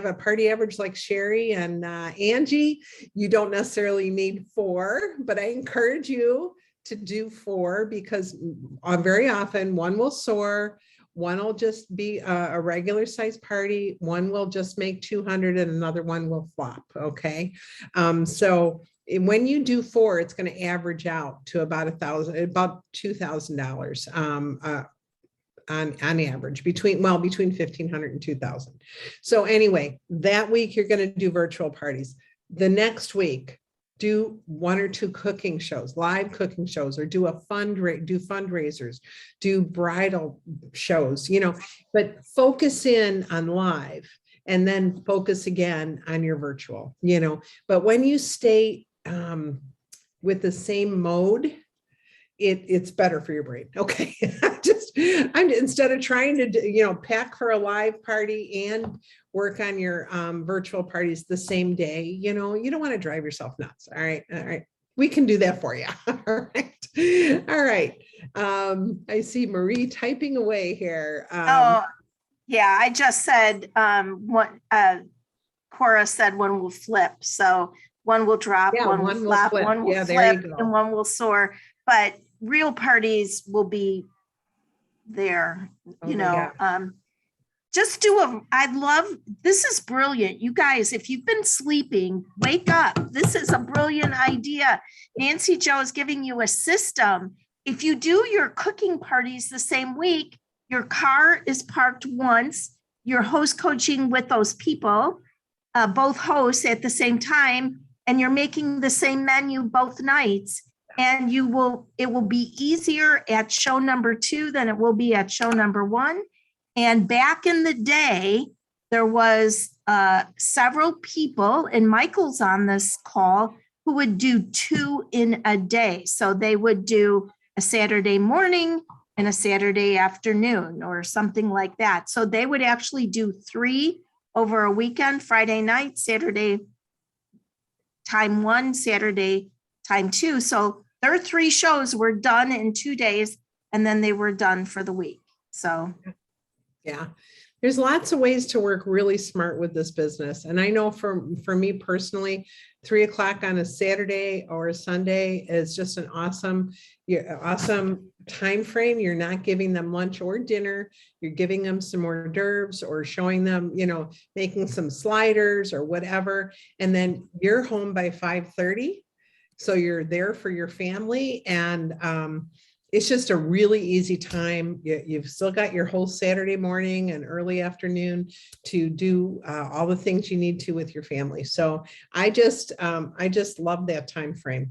a party average like Sherry and Angie, you don't necessarily need 4, but I encourage you to do 4 because very often one will soar, one will just be a regular size party, one will just make 200 and another one will flop. Okay. So when you do 4, it's going to average out to about $2,000 on average between $1,500 and $2,000. So anyway, that week you're going to do virtual parties. The next week, do 1 or 2 cooking shows, live cooking shows, or do fundraisers, do bridal shows, but focus in on live and then focus again on your virtual, but when you stay with the same mode, it's better for your brain. Okay. I'm instead of trying to, pack for a live party and work on your virtual parties the same day, you don't want to drive yourself nuts. All right. All right. We can do that for you. All right. All right. I see Marie typing away here. Oh, yeah, I just said, what, Cora said one will flip. So one will drop, Yeah, one will one will flop, flip. one will Yeah, there you flip, go. and one will soar. But real parties will be there, Oh my God. just this is brilliant. You guys, if you've been sleeping, wake up. This is a brilliant idea. Nancy Jo is giving you a system. If you do your cooking parties the same week, your car is parked once, you're host coaching with those people, both hosts at the same time, and you're making the same menu both nights. And it will be easier at show number 2 than it will be at show number 1. And back in the day, there was several people, and Michael's on this call, who would do 2 in a day. So they would do a Saturday morning and a Saturday afternoon or something like that. So they would actually do 3 over a weekend, Friday night, Saturday time 1, Saturday time 2. So their 3 shows were done in 2 days, and then they were done for the week. So yeah, there's lots of ways to work really smart with this business. And I know for me personally, 3 o'clock on a Saturday or a Sunday is just an awesome time frame. You're not giving them lunch or dinner. You're giving them some hors d'oeuvres or showing them, making some sliders or whatever. And then you're home by 5:30. So you're there for your family, and it's just a really easy time. You've still got your whole Saturday morning and early afternoon to do all the things you need to with your family. So I just love that time frame.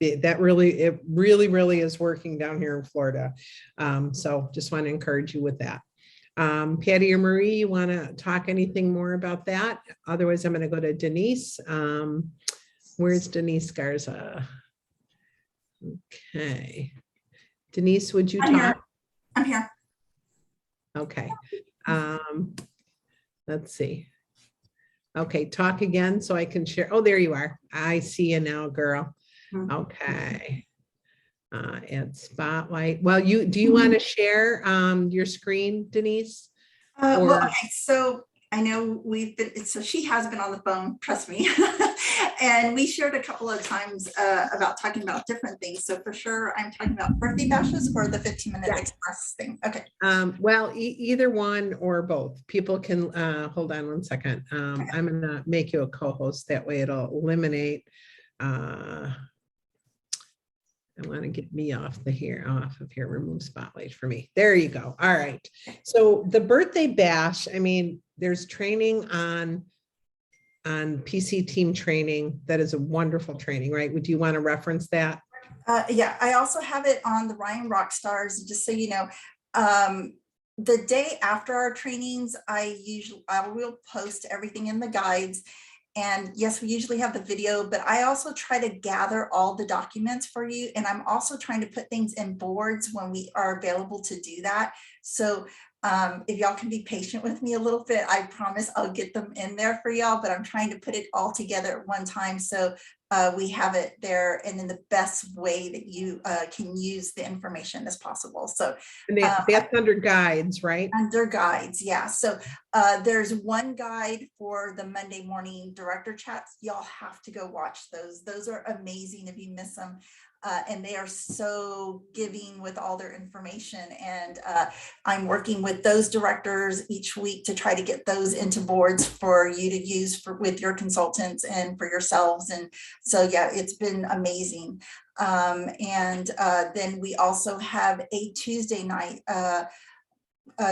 It really is working down here in Florida. So just want to encourage you with that. Patty or Marie, you want to talk anything more about that? Otherwise, I'm going to go to Denise. Where's Denise Garza? Okay. Denise, would you talk? I'm here. Okay. Let's see. Okay, talk again so I can share. Oh, there you are. I see you now, girl. Okay. Add spotlight. Well, do you want to share your screen, Denise? Well, okay, so I know so she has been on the phone, trust me. And we shared a couple of times about talking about different things. So for sure, I'm talking about birthday bashes or the 15-minute express thing. Okay. Well, either one or both. People can, hold on one second. I'm going to make you a co-host. That way it'll eliminate, I want to get me off of here, remove spotlight for me. There you go. All right. So the birthday bash, I mean, there's training on PC team training. That is a wonderful training, right? Would you want to reference that? Yeah, I also have it on the Ryan Rockstars, just so you know. The day after our trainings, I will post everything in the guides. And yes, we usually have the video, but I also try to gather all the documents for you. And I'm also trying to put things in boards when we are available to do that. So if y'all can be patient with me a little bit, I promise I'll get them in there for y'all, but I'm trying to put it all together at one time. So we have it there and in the best way that you can use the information as possible. So that's under guides, right? Under guides, yeah. So there's one guide for the Monday morning director chats. Y'all have to go watch those. Those are amazing if you miss them. And they are so giving with all their information. And I'm working with those directors each week to try to get those into boards for you to use with your consultants and for yourselves. And so, yeah, it's been amazing. And then we also have a Tuesday night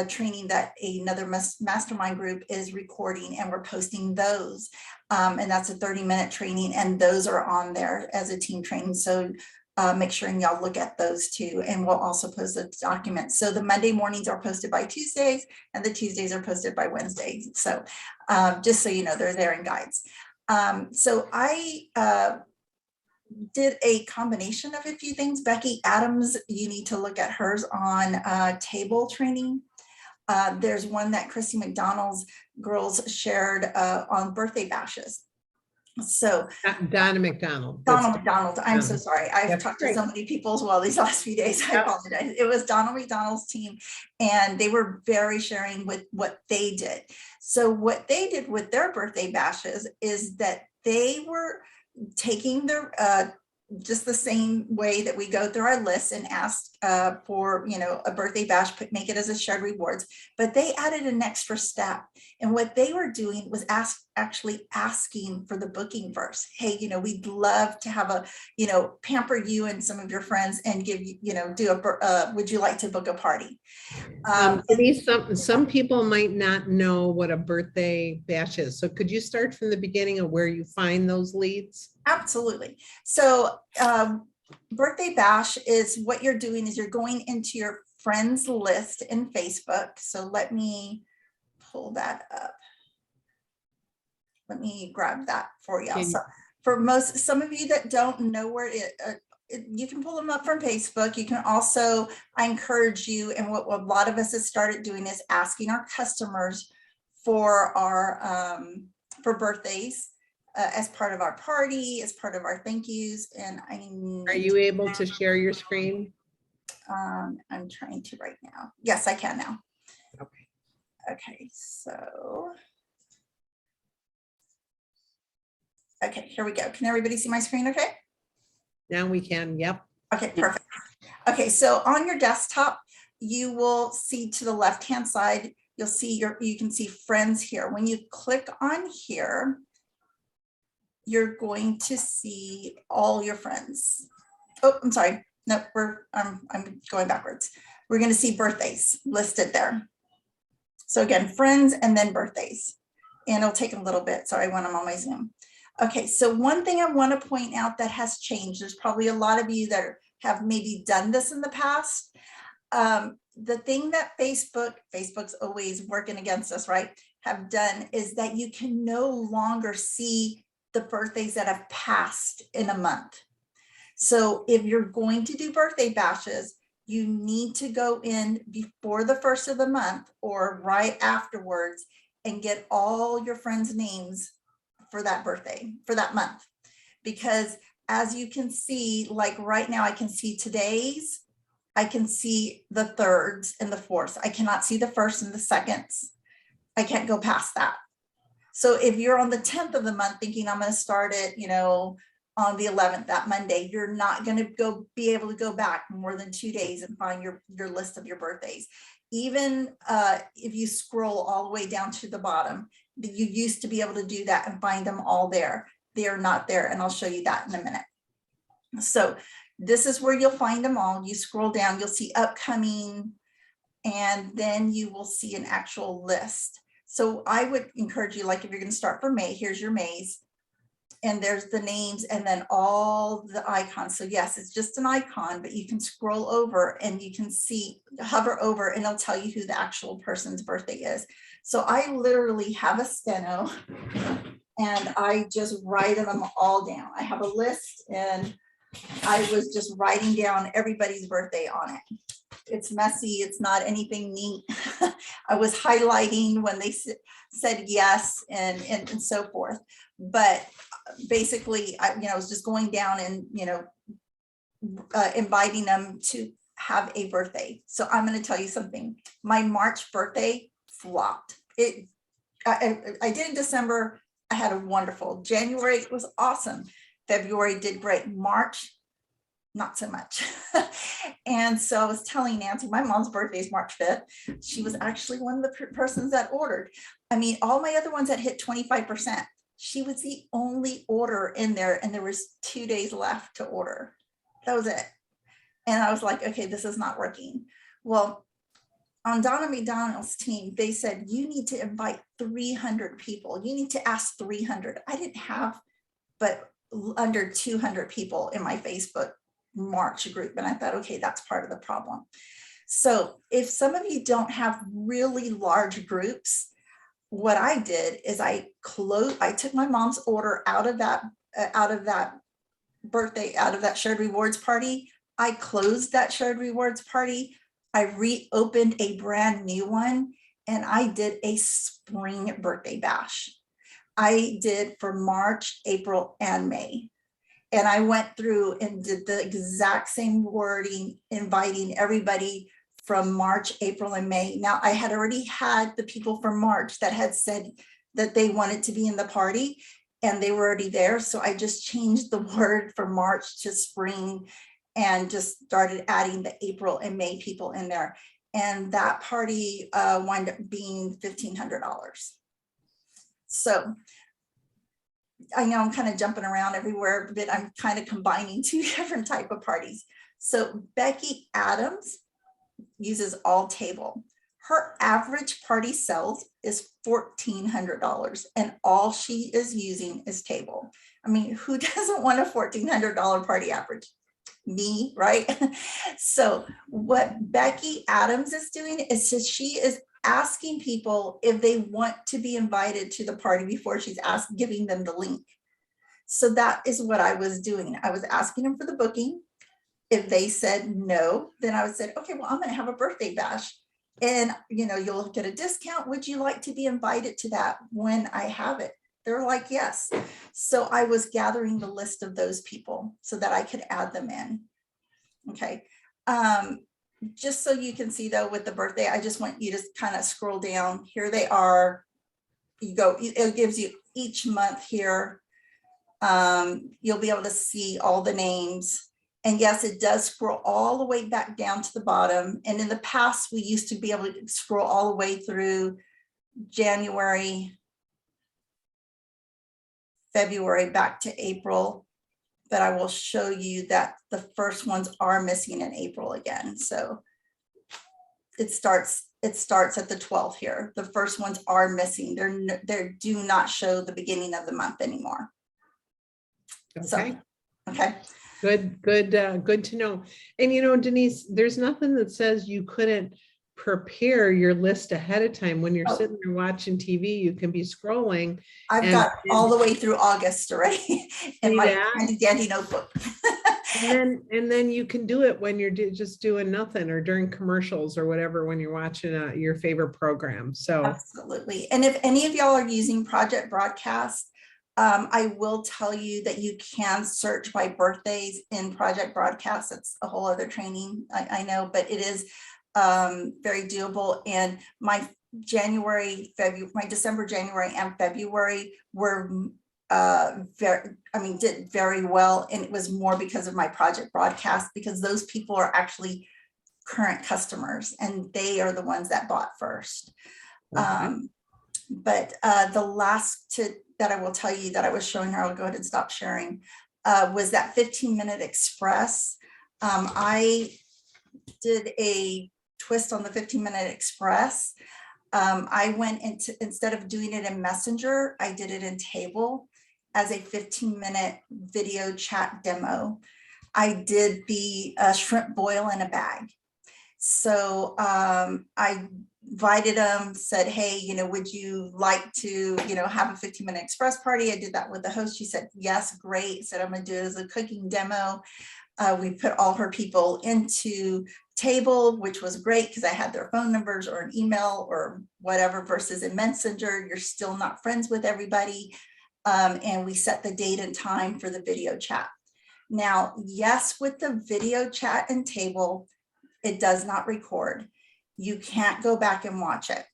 training that another mastermind group is recording, and we're posting those. And that's a 30-minute training, and those are on there as a team training. So make sure and y'all look at those too. And we'll also post the documents. So the Monday mornings are posted by Tuesdays, and the Tuesdays are posted by Wednesdays. So just so you know, they're there in guides. So I did a combination of a few things. Becky Adams, you need to look at hers on table training. There's one that Christy McDonald's girls shared on birthday bashes. So Donna McDonald. Donald McDonald, I'm so sorry. I've That's talked great. to so many people as well these last few days. I Yep. apologize. It was Donald McDonald's team, and they were very sharing with what they did. So what they did with their birthday bashes is that they were taking their just the same way that we go through our list and ask for, you know, a birthday bash, make it as a shared rewards, but they added an extra step. And what they were doing was actually asking for the booking verse. Hey, you know, we'd love to have a, you know, pamper you and some of your friends and give you, you know, do a, would you like to book a party? Denise, some people might not know what a birthday bash is. So could you start from the beginning of where you find those leads? Absolutely. So birthday bash is what you're doing is you're going into your friends list in Facebook. So let me pull that up. Let me grab that for you. So for some of you that don't know where you can pull them up from Facebook. You can also, I encourage you, and what a lot of us have started doing is asking our customers for our for birthdays. As part of our party, as part of our thank yous. And Are you able to share your screen? I'm trying to right now. Yes, I can now. Okay. Okay, so. Okay, here we go. Can everybody see my screen okay? Now we can, yep. Okay, perfect. Okay, so on your desktop, you will see to the left-hand side, you'll see you can see friends here. When you click on here, you're going to see all your friends. Oh, I'm sorry. No, I'm going backwards. We're going to see birthdays listed there. So again, friends and then birthdays. And it'll take a little bit. Sorry, when I'm on my Zoom. Okay, so one thing I want to point out that has changed, there's probably a lot of you that have maybe done this in the past. The thing that Facebook's always working against us, right, have done is that you can no longer see the birthdays that have passed in a month. So if you're going to do birthday bashes, you need to go in before the first of the month or right afterwards and get all your friends' names for that birthday, for that month. Because as you can see, like right now, I can see today's, I can see the thirds and the fourths. I cannot see the first and the seconds. I can't go past that. So if you're on the 10th of the month thinking I'm going to start it, you know, on the 11th, that Monday, you're not going to be able to go back more than 2 days and find your list of your birthdays. Even if you scroll all the way down to the bottom, you used to be able to do that and find them all there. They are not there. And I'll show you that in a minute. So this is where you'll find them all. You scroll down, you'll see upcoming, and then you will see an actual list. So I would encourage you, like if you're going to start for May, here's your Mays, and there's the names and then all the icons. So yes, it's just an icon, but you can scroll over and you can see, hover over, and it'll tell you who the actual person's birthday is. So I literally have a steno and I just write them all down. I have a list and I was just writing down everybody's birthday on it. It's messy. It's not anything neat. I was highlighting when they said yes and so forth. But basically, I was just going down and, inviting them to have a birthday. So I'm going to tell you something. My March birthday flopped. I did in December. I had a wonderful January. It was awesome. February did great. March, not so much. And so I was telling Nancy, my mom's birthday is March 5th. She was actually one of the persons that ordered. I mean, all my other ones that hit 25%, she was the only order in there. And there was 2 days left to order. That was it. And I was like, okay, this is not working. Well, on Donna McDonald's team, they said, you need to invite 300 people. You need to ask 300. I didn't have, but under 200 people in my Facebook March group. And I thought, okay, that's part of the problem. So if some of you don't have really large groups, what I did is I took my mom's order out of that birthday out of that shared rewards party. I closed that shared rewards party. I reopened a brand new one, and I did a spring birthday bash. I did for March, April, and May. And I went through and did the exact same wording, inviting everybody from March, April, and May. Now, I had already had the people from March that had said that they wanted to be in the party, and they were already there. So I just changed the word from March to spring and just started adding the April and May people in there. And that party wound up being $1,500. So I know I'm kind of jumping around everywhere, but I'm kind of combining two different type of parties. So Becky Adams uses All Table. Her average party sales is $1,400, and all she is using is Table. I mean, who doesn't want a $1,400 party average? Me, right? So what Becky Adams is doing is she is asking people if they want to be invited to the party before she's giving them the link. So that is what I was doing. I was asking them for the booking. If they said no, then I would say, okay, well, I'm going to have a birthday bash, and you'll get a discount. Would you like to be invited to that when I have it? They're like, yes. So I was gathering the list of those people so that I could add them in. Okay. Just so you can see though, with the birthday, I just want you to kind of scroll down. Here they are. You go, it gives you each month here. You'll be able to see all the names. And yes, it does scroll all the way back down to the bottom. And in the past, we used to be able to scroll all the way through January, February, back to April. But I will show you that the first ones are missing in April again. So it starts at the 12th here. The first ones are missing. They do not show the beginning of the month anymore. Okay. So, okay. Good to know. And Denise, there's nothing that says you couldn't prepare your list ahead of time. When you're sitting there watching TV, you can be scrolling. I've got all the way through August already in my handy dandy notebook. and then you can do it when you're just doing nothing, or during commercials or whatever, when you're watching your favorite program. So absolutely. And if any of y'all are using Project Broadcast, I will tell you that you can search by birthdays in Project Broadcast. It's a whole other training, I know, but it is very doable. And my December, January, and February were did very well. And it was more because of my Project Broadcast, because those people are actually current customers and they are the ones that bought first. Okay. But the last that I will tell you that I was showing her, I'll go ahead and stop sharing, was that 15-minute express. I did a twist on the 15-minute express. I went into, instead of doing it in Messenger, I did it in Table as a 15-minute video chat demo. I did the shrimp boil in a bag. So I invited them, said, hey, would you like to, have a 15-minute express party? I did that with the host. She said, yes, great. Said, I'm gonna do it as a cooking demo. We put all her people into Table, which was great because I had their phone numbers or an email or whatever, versus in Messenger, you're still not friends with everybody. And we set the date and time for the video chat. Now, yes, with the video chat and Table, it does not record. You can't go back and watch it.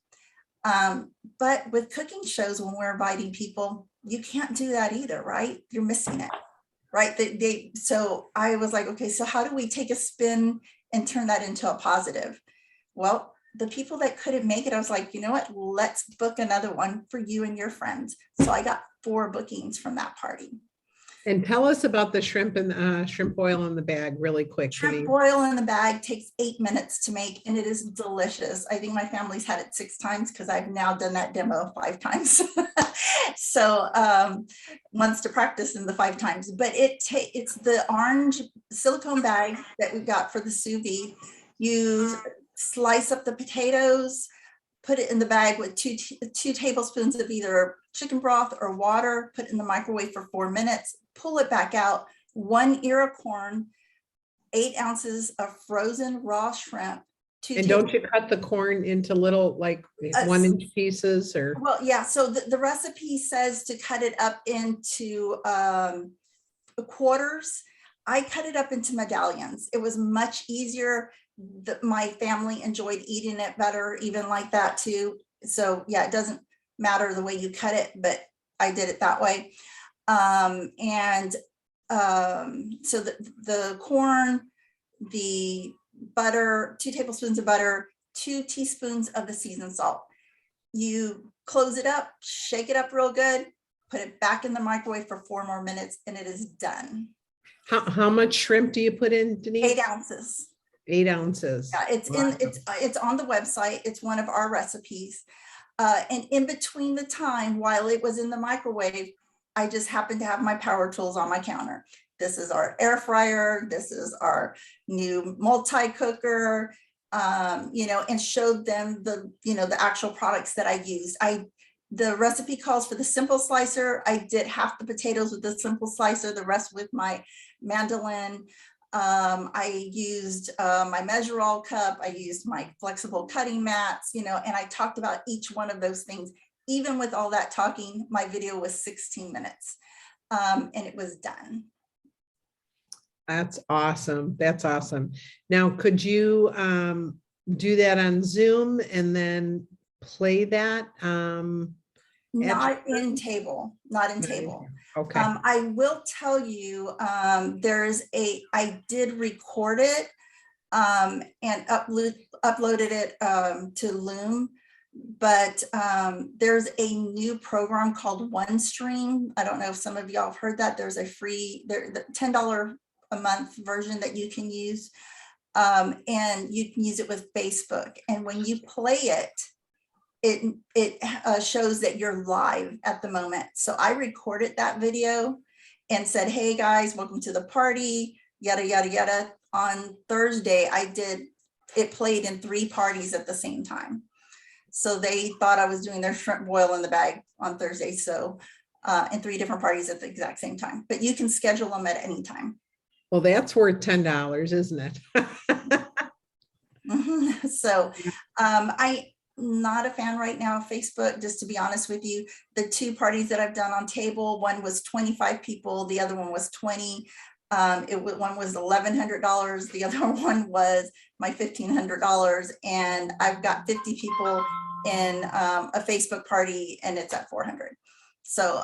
But with cooking shows, when we're inviting people, you can't do that either, right? You're missing it, right? So I was like, okay, so how do we take a spin and turn that into a positive? Well, the people that couldn't make it, I was like, you know what, let's book another one for you and your friends. So I got 4 bookings from that party. And tell us about the shrimp and shrimp boil in the bag really quick. Shrimp boil in the bag takes 8 minutes to make, and it is delicious. I think my family's had it 6 times because I've now done that demo 5 times. So wants to practice in the 5 times, but it's the orange silicone bag that we got for the sous vide. You slice up the potatoes, put it in the bag with 2 tablespoons of either chicken broth or water, put it in the microwave for 4 minutes, pull it back out, 1 ear of corn, 8 ounces of frozen raw shrimp. And don't you cut the corn into little, like, 1-inch pieces or? Well, yeah, so the recipe says to cut it up into quarters. I cut it up into medallions. It was much easier. My family enjoyed eating it better, even like that too. So yeah, it doesn't matter the way you cut it, but I did it that way. So the corn, the butter, 2 tablespoons of butter, 2 teaspoons of the seasoned salt. You close it up, shake it up real good, put it back in the microwave for 4 more minutes, and it is done. How much shrimp do you put in, Denise? 8 ounces. 8 ounces. Yeah, it's on the website. It's one of our recipes. And in between the time while it was in the microwave, I just happened to have my power tools on my counter. This is our air fryer. This is our new multi-cooker, and showed them the actual products that I used. The recipe calls for the simple slicer. I did half the potatoes with the simple slicer, the rest with my mandolin. I used my measure all cup. I used my flexible cutting mats, and I talked about each one of those things. Even with all that talking, my video was 16 minutes and it was done. That's awesome. That's awesome. Now, could you do that on Zoom and then play that? Not in table. Okay. I will tell you, I did record it and uploaded it to Loom, but there's a new program called OneStream. I don't know if some of y'all have heard that. There's a free, the $10 a month version that you can use, and you can use it with Facebook. And when you play it, it shows that you're live at the moment. So I recorded that video and said, hey guys, welcome to the party, yada, yada, yada. On Thursday, it played in 3 parties at the same time. So they thought I was doing their shrimp boil in the bag on Thursday. So in 3 different parties at the exact same time, but you can schedule them at any time. Well, that's worth $10, isn't it? So I'm not a fan right now of Facebook, just to be honest with you. The 2 parties that I've done on table, one was 25 people, the other one was 20. One was $1,100, the other one was my $1,500, and I've got 50 people in a Facebook party, and it's at 400. So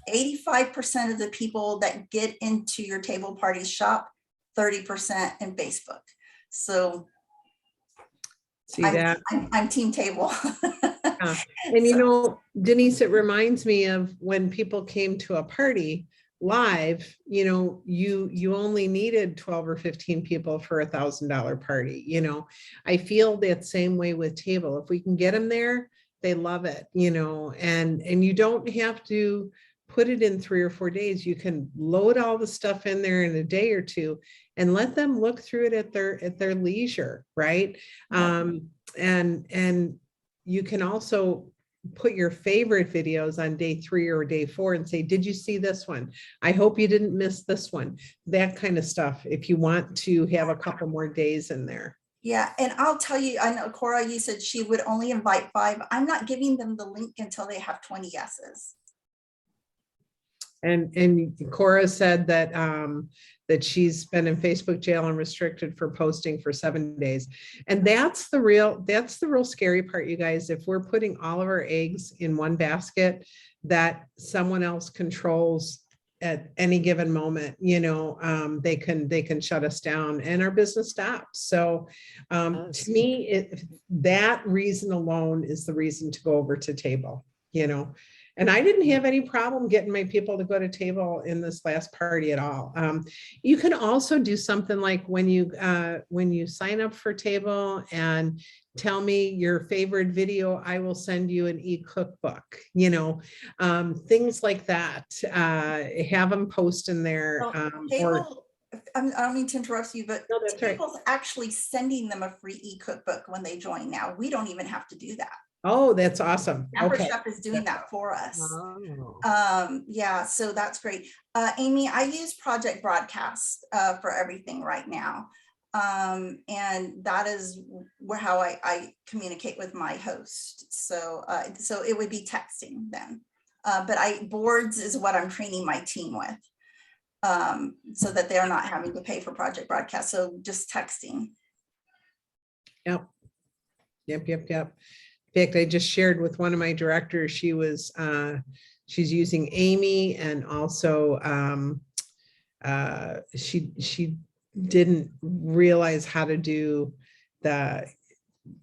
85% of the people that get into your table party shop, 30% in Facebook. So See that? I'm team table. And Denise, it reminds me of when people came to a party live, you only needed 12 or 15 people for $1,000 party. I feel that same way with table. If we can get them there, they love it, and you don't have to put it in 3 or 4 days. You can load all the stuff in there in a day or 2 and let them look through it at their leisure, right? And you can also put your favorite videos on day 3 or day 4 and say, did you see this one? I hope you didn't miss this one. That kind of stuff, if you want to have a couple more days in there. Yeah, and I'll tell you, I know Cora, you said she would only invite 5. I'm not giving them the link until they have 20 yeses. And Cora said that that she's been in Facebook jail and restricted for posting for 7 days. And that's the real scary part, you guys. If we're putting all of our eggs in one basket that someone else controls at any given moment, they can shut us down and our business stops. So to me, that reason alone is the reason to go over to table, And I didn't have any problem getting my people to go to table in this last party at all. You can also do something like when you sign up for table and tell me your favorite video, I will send you an e-cookbook, things like that. Have them post in there. I don't mean to interrupt you, but No, that's right. Table's actually sending them a free e-cookbook when they join now. We don't even have to do that. Oh, that's awesome. Pamper Okay. Chef is doing that for us. Oh. Yeah, so that's great. Amy, I use Project Broadcast for everything right now. And that is how I communicate with my host. So so it would be texting then. But boards is what I'm training my team with. So that they're not having to pay for Project Broadcast. So just texting. Yep. Yep. In fact, I just shared with one of my directors, she's using Amy, and also she didn't realize how to do the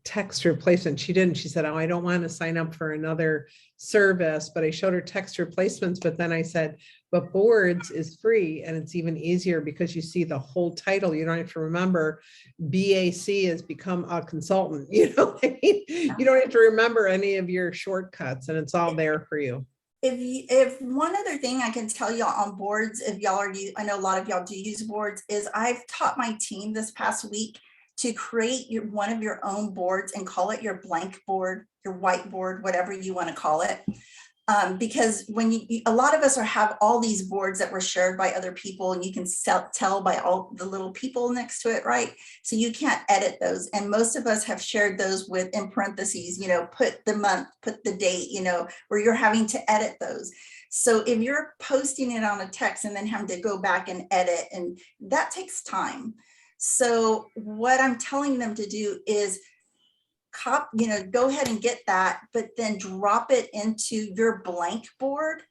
text replacement. She didn't. She said, "Oh, I don't want to sign up for another service," but I showed her text replacements. But then I said, "But Boards is free, and it's even easier because you see the whole title. You don't have to remember BAC has become a consultant." You know what I mean? You don't have to remember any of your shortcuts, and it's all there for you. If one other thing I can tell y'all on Boards, if y'all are, I know a lot of y'all do use Boards, is I've taught my team this past week to create one of your own boards and call it your blank board, your whiteboard, whatever you want to call it. Because when a lot of us have all these boards that were shared by other people, and you can tell by all the little people next to it, right? So you can't edit those. And most of us have shared those with, in parentheses, put the month, put the date, where you're having to edit those. So if you're posting it on a text and then having to go back and edit, and that takes time. So what I'm telling them to do is go ahead and get that, but then drop it into your blank board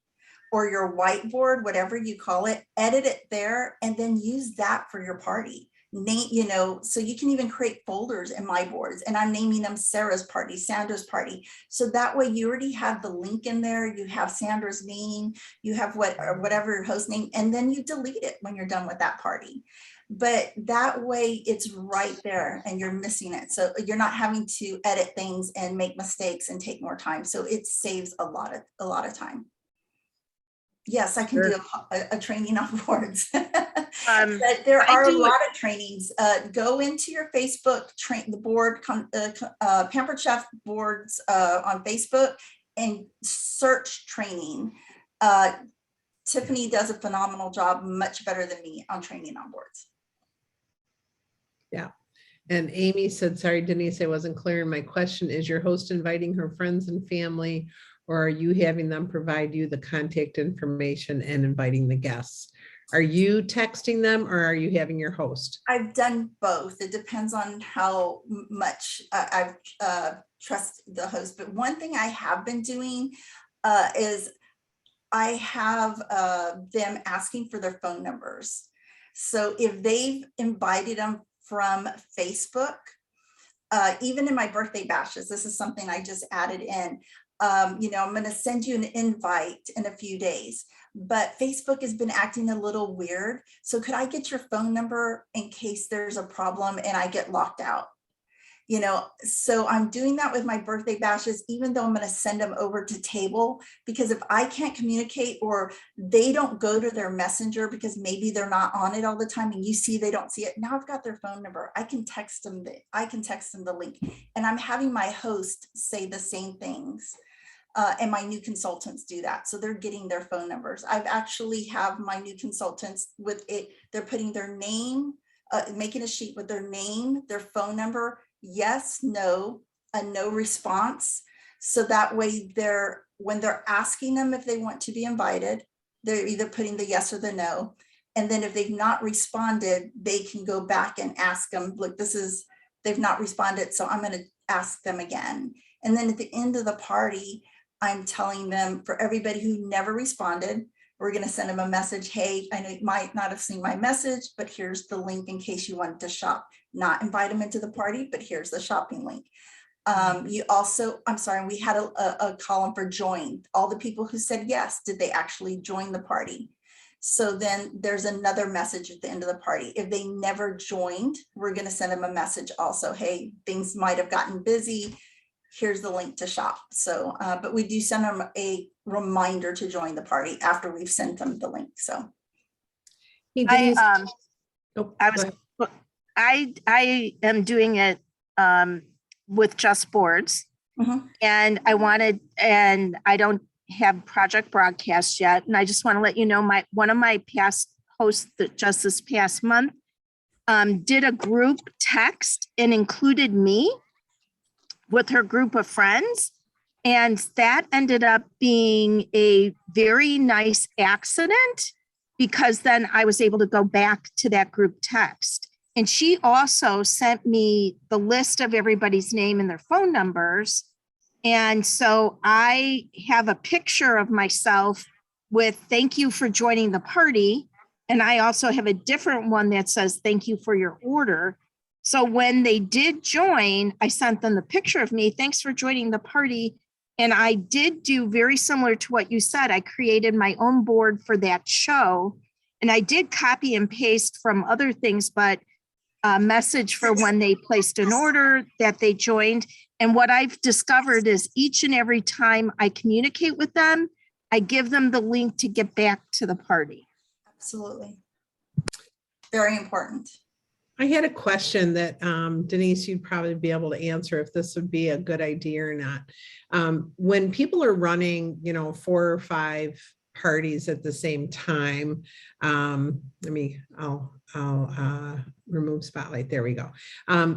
or your whiteboard, whatever you call it, edit it there, and then use that for your party. So you can even create folders in my boards, and I'm naming them Sarah's party, Sandra's party. So that way you already have the link in there, you have Sandra's name, you have whatever your host name, and then you delete it when you're done with that party. But that way it's right there and you're missing it. So you're not having to edit things and make mistakes and take more time. So it saves a lot of time. Yes, I can do a training on boards. But there are a lot of trainings. Go into your Facebook, the board, Pampered Chef boards on Facebook, and search training. Tiffany does a phenomenal job, much better than me on training on boards. Yeah. And Amy said, sorry, Denise, I wasn't clear. My question is, your host inviting her friends and family, or are you having them provide you the contact information and inviting the guests? Are you texting them, or are you having your host? I've done both. It depends on how much I trust the host. But one thing I have been doing is I have them asking for their phone numbers. So if they've invited them from Facebook, even in my birthday bashes, this is something I just added in. I'm going to send you an invite in a few days, but Facebook has been acting a little weird. So could I get your phone number in case there's a problem and I get locked out? So I'm doing that with my birthday bashes, even though I'm going to send them over to table, because if I can't communicate or they don't go to their messenger because maybe they're not on it all the time and you see they don't see it, now I've got their phone number. I can text them the link, and I'm having my host say the same things. And my new consultants do that. So they're getting their phone numbers. I've actually have my new consultants with it. They're putting their name, making a sheet with their name, their phone number, yes, no, a no response. So that way when they're asking them if they want to be invited, they're either putting the yes or the no. And then if they've not responded, they can go back and ask them, look, they've not responded, so I'm going to ask them again. And then at the end of the party, I'm telling them, for everybody who never responded, we're going to send them a message. Hey, I know you might not have seen my message, but here's the link in case you wanted to shop. Not invite them into the party, but here's the shopping link. We had a column for join. All the people who said yes, did they actually join the party? So then there's another message at the end of the party. If they never joined, we're going to send them a message also. Hey, things might have gotten busy. Here's the link to shop. So, but we do send them a reminder to join the party after we've sent them the link. So Hey, Denise. I am doing it with Just Boards, Mhm. And I don't have project broadcast yet. And I just want to let you know, one of my past hosts that just this past month did a group text and included me with her group of friends. And that ended up being a very nice accident because then I was able to go back to that group text. And she also sent me the list of everybody's name and their phone numbers. And so I have a picture of myself with thank you for joining the party. And I also have a different one that says thank you for your order. So when they did join, I sent them the picture of me. Thanks for joining the party. And I did do very similar to what you said. I created my own board for that show. And I did copy and paste from other things, but a message for when they placed an order that they joined. And what I've discovered is each and every time I communicate with them, I give them the link to get back to the party. Absolutely. Very important. I had a question that Denise, you'd probably be able to answer if this would be a good idea or not. When people are running, 4 or 5 parties at the same time, I'll remove spotlight. There we go.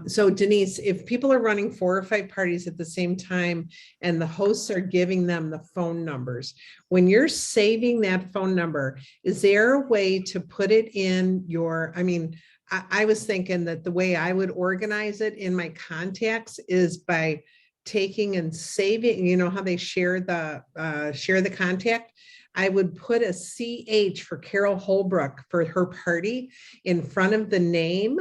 So Denise, if people are running 4 or 5 parties at the same time and the hosts are giving them the phone numbers, when you're saving that phone number, is there a way to put it in your, I was thinking that the way I would organize it in my contacts is by taking and saving, how they share the contact. I would put a CH for Carol Holbrook for her party in front of the name,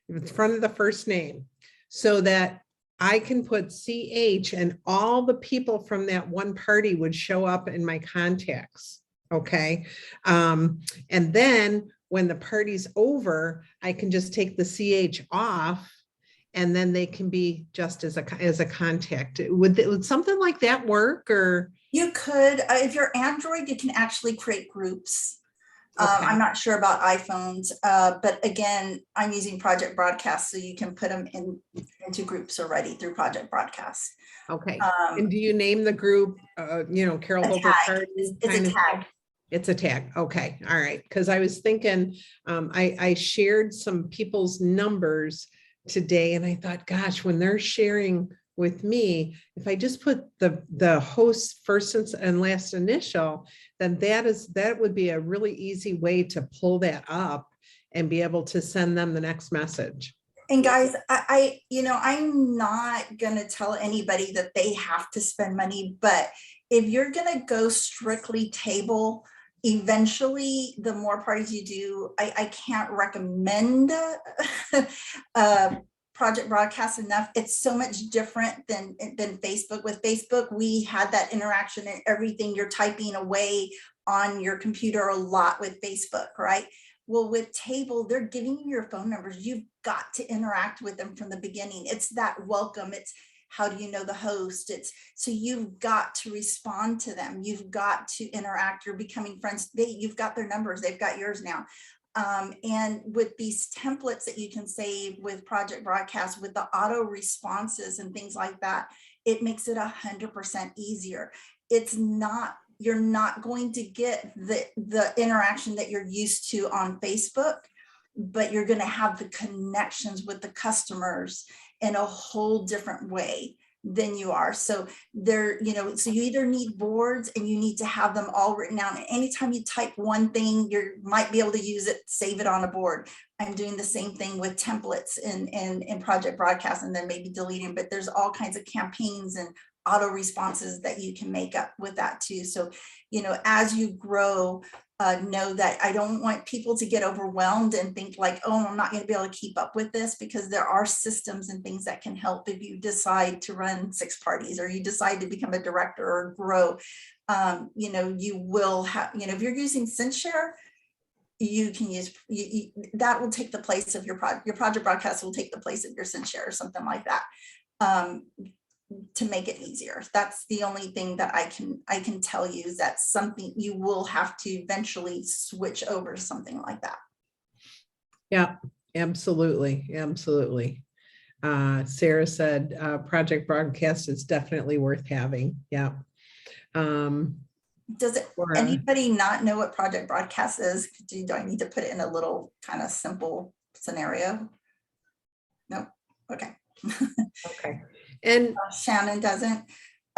in front of the first name, so that I can put CH and all the people from that one party would show up in my contacts. Okay. And then when the party's over, I can just take the CH off and then they can be just as a contact. Would something like that work? Or You could, if you're Android, you can actually create groups. Okay. I'm not sure about iPhones, but again, I'm using Project Broadcast, so you can put them into groups already through Project Broadcast. Okay. And do you name the group, Carol A Holbrook tag. Party? It's a tag. It's a tag. Okay. All right. Because I was thinking, I shared some people's numbers today and I thought, gosh, when they're sharing with me, if I just put the host's first and last initial, then that would be a really easy way to pull that up and be able to send them the next message. And guys, I'm not going to tell anybody that they have to spend money, but if you're going to go strictly table, eventually the more parties you do, I can't recommend Project Broadcast enough. It's so much different than Facebook. With Facebook, we had that interaction and everything. You're typing away on your computer a lot with Facebook, right? Well, with Table, they're giving you your phone numbers. You've got to interact with them from the beginning. It's that welcome. It's how do you know the host? So you've got to respond to them. You've got to interact. You're becoming friends. You've got their numbers. They've got yours now. And with these templates that you can save with Project Broadcast, with the auto responses and things like that, it makes it 100% easier. You're not going to get the interaction that you're used to on Facebook, but you're going to have the connections with the customers in a whole different way than you are. So so you either need boards and you need to have them all written down. And anytime you type one thing, you might be able to use it, save it on a board. I'm doing the same thing with templates in Project Broadcast and then maybe deleting, but there's all kinds of campaigns and auto responses that you can make up with that too. So, as you grow, know that I don't want people to get overwhelmed and think like, oh, I'm not going to be able to keep up with this, because there are systems and things that can help if you decide to run 6 parties or you decide to become a director or grow. You will have, if you're using SendShare, you can use that will take the place of your Project Broadcast will take the place of your SendShare or something like that. To make it easier. That's the only thing that I can tell you, is that something you will have to eventually switch over to something like that. Yeah, absolutely. Absolutely. Sarah said, Project Broadcast is definitely worth having. Yeah. Does Or, anybody not know what Project Broadcast is? Do I need to put it in a little kind of simple scenario? No, okay. okay. And Shannon doesn't.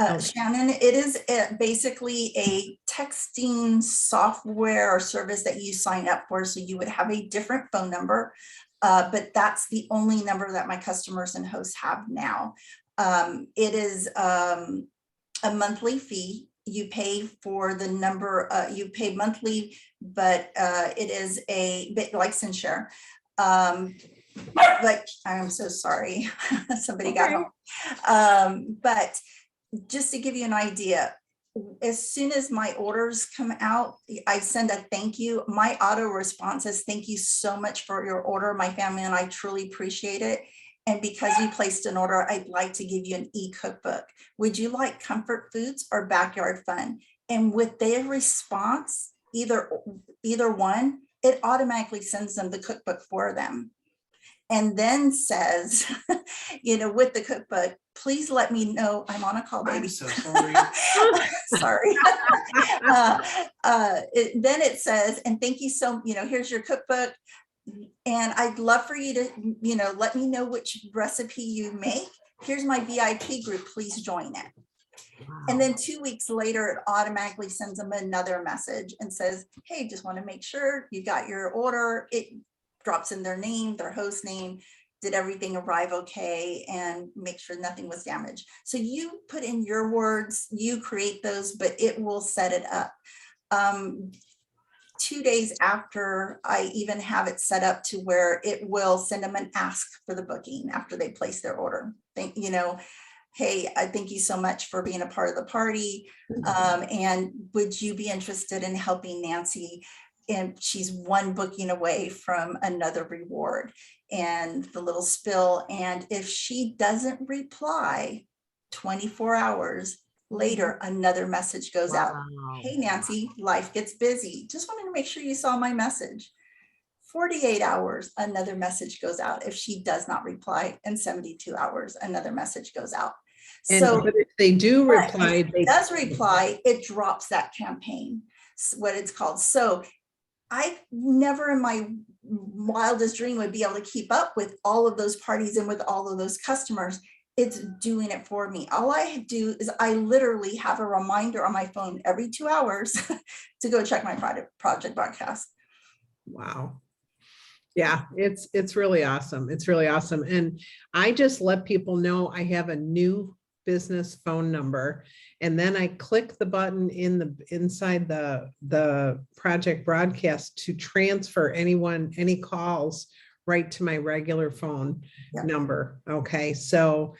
Okay. Shannon, it is basically a texting software or service that you sign up for. So you would have a different phone number, but that's the only number that my customers and hosts have now. It is a monthly fee. You pay for the number, you pay monthly, but it is a bit like SendShare. But I'm so sorry, somebody got home. But just to give you an idea, as soon as my orders come out, I send a thank you. My auto response says, thank you so much for your order. My family and I truly appreciate it. And because you placed an order, I'd like to give you an e-cookbook. Would you like comfort foods or backyard fun? And with their response, either one, it automatically sends them the cookbook for them. And then says, with the cookbook, please let me know I'm on a call, baby. I'm so sorry. Sorry. Then it says, and thank you so, here's your cookbook. And I'd love for you to, let me know which recipe you make. Here's my VIP group, please join it. Wow. And then 2 weeks later, it automatically sends them another message and says, hey, just want to make sure you got your order. It drops in their name, their host name, did everything arrive okay, and make sure nothing was damaged. So you put in your words, you create those, but it will set it up. 2 days after, I even have it set up to where it will send them an ask for the booking after they place their order. Hey, I thank you so much for being a part of the party. And would you be interested in helping Nancy? And she's one booking away from another reward, and the little spill. And if she doesn't reply 24 hours later, another message goes out. Hey, Nancy, life gets busy. Just wanted to make sure you saw my message. 48 hours, another message goes out. If she does not reply, and 72 hours, another message goes out. And so but if they do reply, it drops that campaign, what it's called. So I never in my wildest dream would be able to keep up with all of those parties and with all of those customers. It's doing it for me. All I do is I literally have a reminder on my phone every 2 hours to go check my project broadcast. Wow. Yeah, it's really awesome. It's really awesome. And I just let people know I have a new business phone number. And then I click the button inside the project broadcast to transfer any calls right to my regular phone number. Okay. So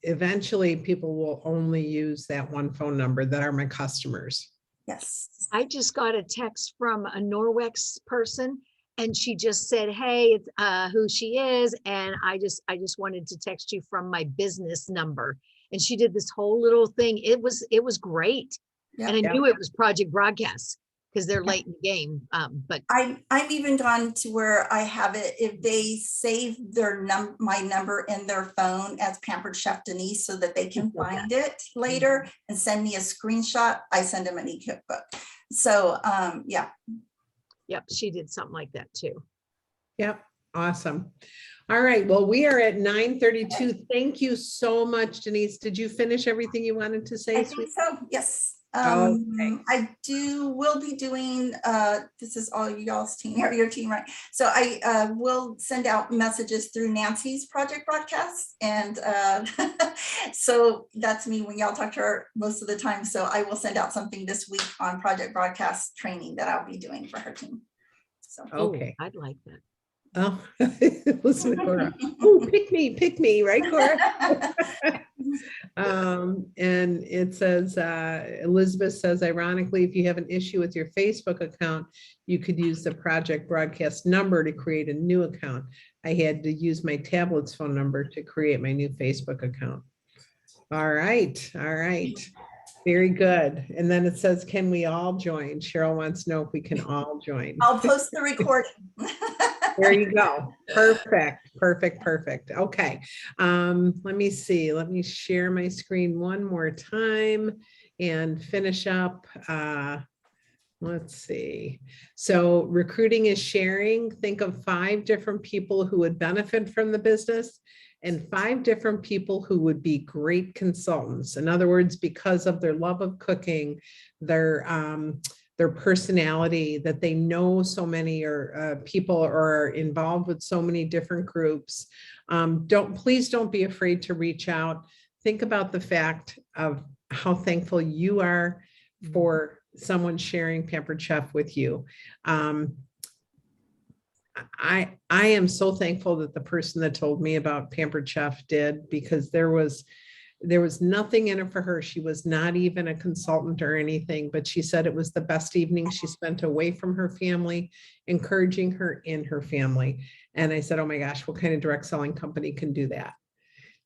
eventually people will only use that one phone number that are my customers. Yes. I just got a text from a Norwex person, and she just said, hey, it's who she is. And I just wanted to text you from my business number. And she did this whole little thing. It was great. Yeah. And I knew it was Project Broadcast because they're late in the game. But I'm even gone to where I have it, if they save my number in their phone as Pampered Chef Denise so that they can find it later and send me a screenshot, I send them an e-cookbook. So yeah. Yep, she did something like that too. Yep, awesome. All right, well, we are at 9:32. Thank you so much, Denise. Did you finish everything you wanted to say? I think so, yes. Okay. I will be doing, this is all y'all's team, or your team, right? So I will send out messages through Nancy's project broadcast. And so that's me when y'all talk to her most of the time. So I will send out something this week on project broadcast training that I'll be doing for her team. So okay. I'd like that. Oh, listen to Cora. Oh, pick me, right, Cora? And it says, Elizabeth says, ironically, if you have an issue with your Facebook account, you could use the project broadcast number to create a new account. I had to use my tablet's phone number to create my new Facebook account. All right. Very good. And then it says, can we all join? Cheryl wants to know if we can all join. I'll post the recording. There you go. Perfect, perfect, perfect. Okay. Let me see. Let me share my screen one more time and finish up. Let's see. So recruiting is sharing. Think of 5 different people who would benefit from the business and 5 different people who would be great consultants. In other words, because of their love of cooking, their personality, that they know so many or people are involved with so many different groups. Please don't be afraid to reach out. Think about the fact of how thankful you are for someone sharing Pampered Chef with you. I am so thankful that the person that told me about Pampered Chef did, because there was nothing in it for her. She was not even a consultant or anything, but she said it was the best evening she spent away from her family, encouraging her in her family. And I said, oh my gosh, what kind of direct selling company can do that?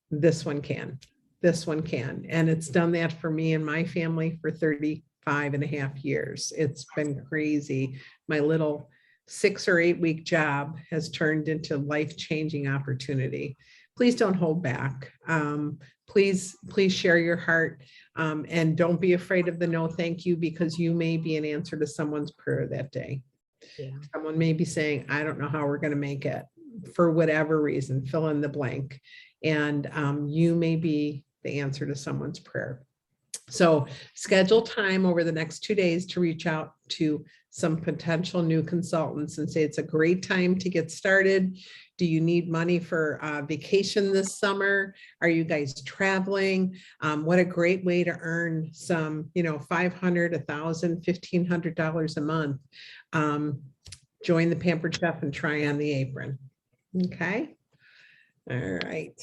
This one can. This one can. And it's done that for me and my family for 35.5 years. It's been crazy. My little 6 or 8 week job has turned into life-changing opportunity. Please don't hold back. Please share your heart, and don't be afraid of the no thank you, because you may be an answer to someone's prayer that day. Yeah. Someone may be saying, I don't know how we're going to make it for whatever reason, fill in the blank. And you may be the answer to someone's prayer. So schedule time over the next 2 days to reach out to some potential new consultants and say, it's a great time to get started. Do you need money for vacation this summer? Are you guys traveling? What a great way to earn some, $500, $1,000, $1,500 a month. Join the Pampered Chef and try on the apron. Okay. All right.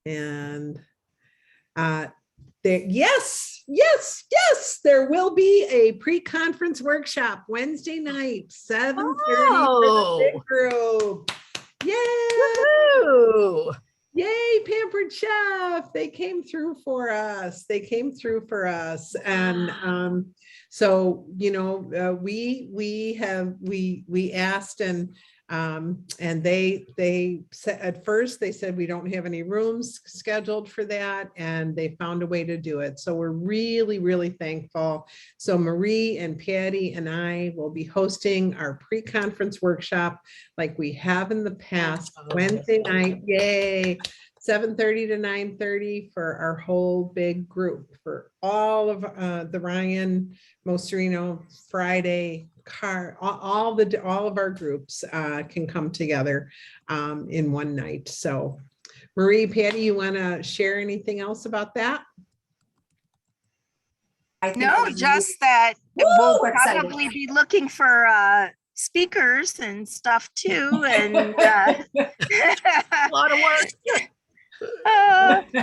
And yes, there will be a pre-conference workshop Wednesday night, 7:30 for the big group. Yay! Woohoo! Yay, Pampered Chef. They came through for us. And so, we asked, and they said, at first they said, we don't have any rooms scheduled for that. And they found a way to do it. So we're really, really thankful. So Marie and Patty and I will be hosting our pre-conference workshop like we have in the past, Wednesday night. Yay. 7:30 to 9:30 for our whole big group, for all of the Ryan Moserino Friday all of our groups can come together in one night. So Marie, Patty, you want to share anything else about that? No, just that we'll probably be looking for speakers and stuff too. And A lot of work.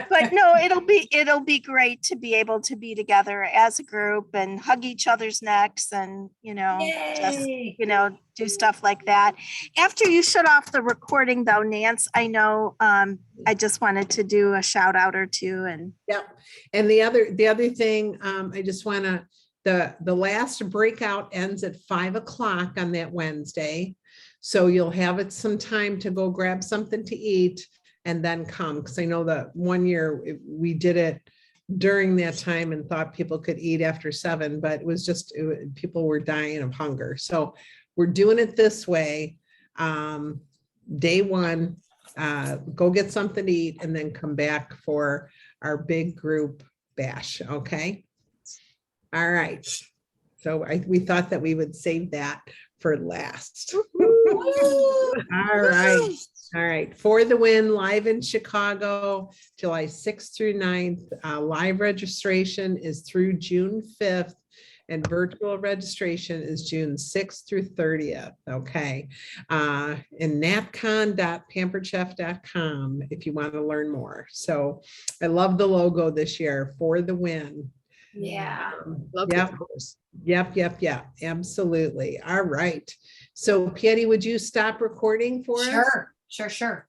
but no, it'll be great to be able to be together as a group and hug each other's necks and just do stuff like that. After you shut off the recording though, Nance, I know I just wanted to do a shout out or two. And and the other thing, I just want to, the last breakout ends at 5 o'clock on that Wednesday, so you'll have it some time to go grab something to eat and then come, because I know that one year we did it during that time and thought people could eat after 7, but it was just, people were dying of hunger. So we're doing it this way. Day 1, go get something to eat and then come back for our big group bash. Okay. All right. So we thought that we would save that for last. All right. All right. For the Win live in Chicago, July 6th through 9th. Live registration is through June 5th and virtual registration is June 6th through 30th. Okay. And napcon.pamperedchef.com if you want to learn more. So I love the logo this year, For the Win. Yeah. Love Yep. Yep. Absolutely. All right. So Patty, would you stop recording for us? Sure.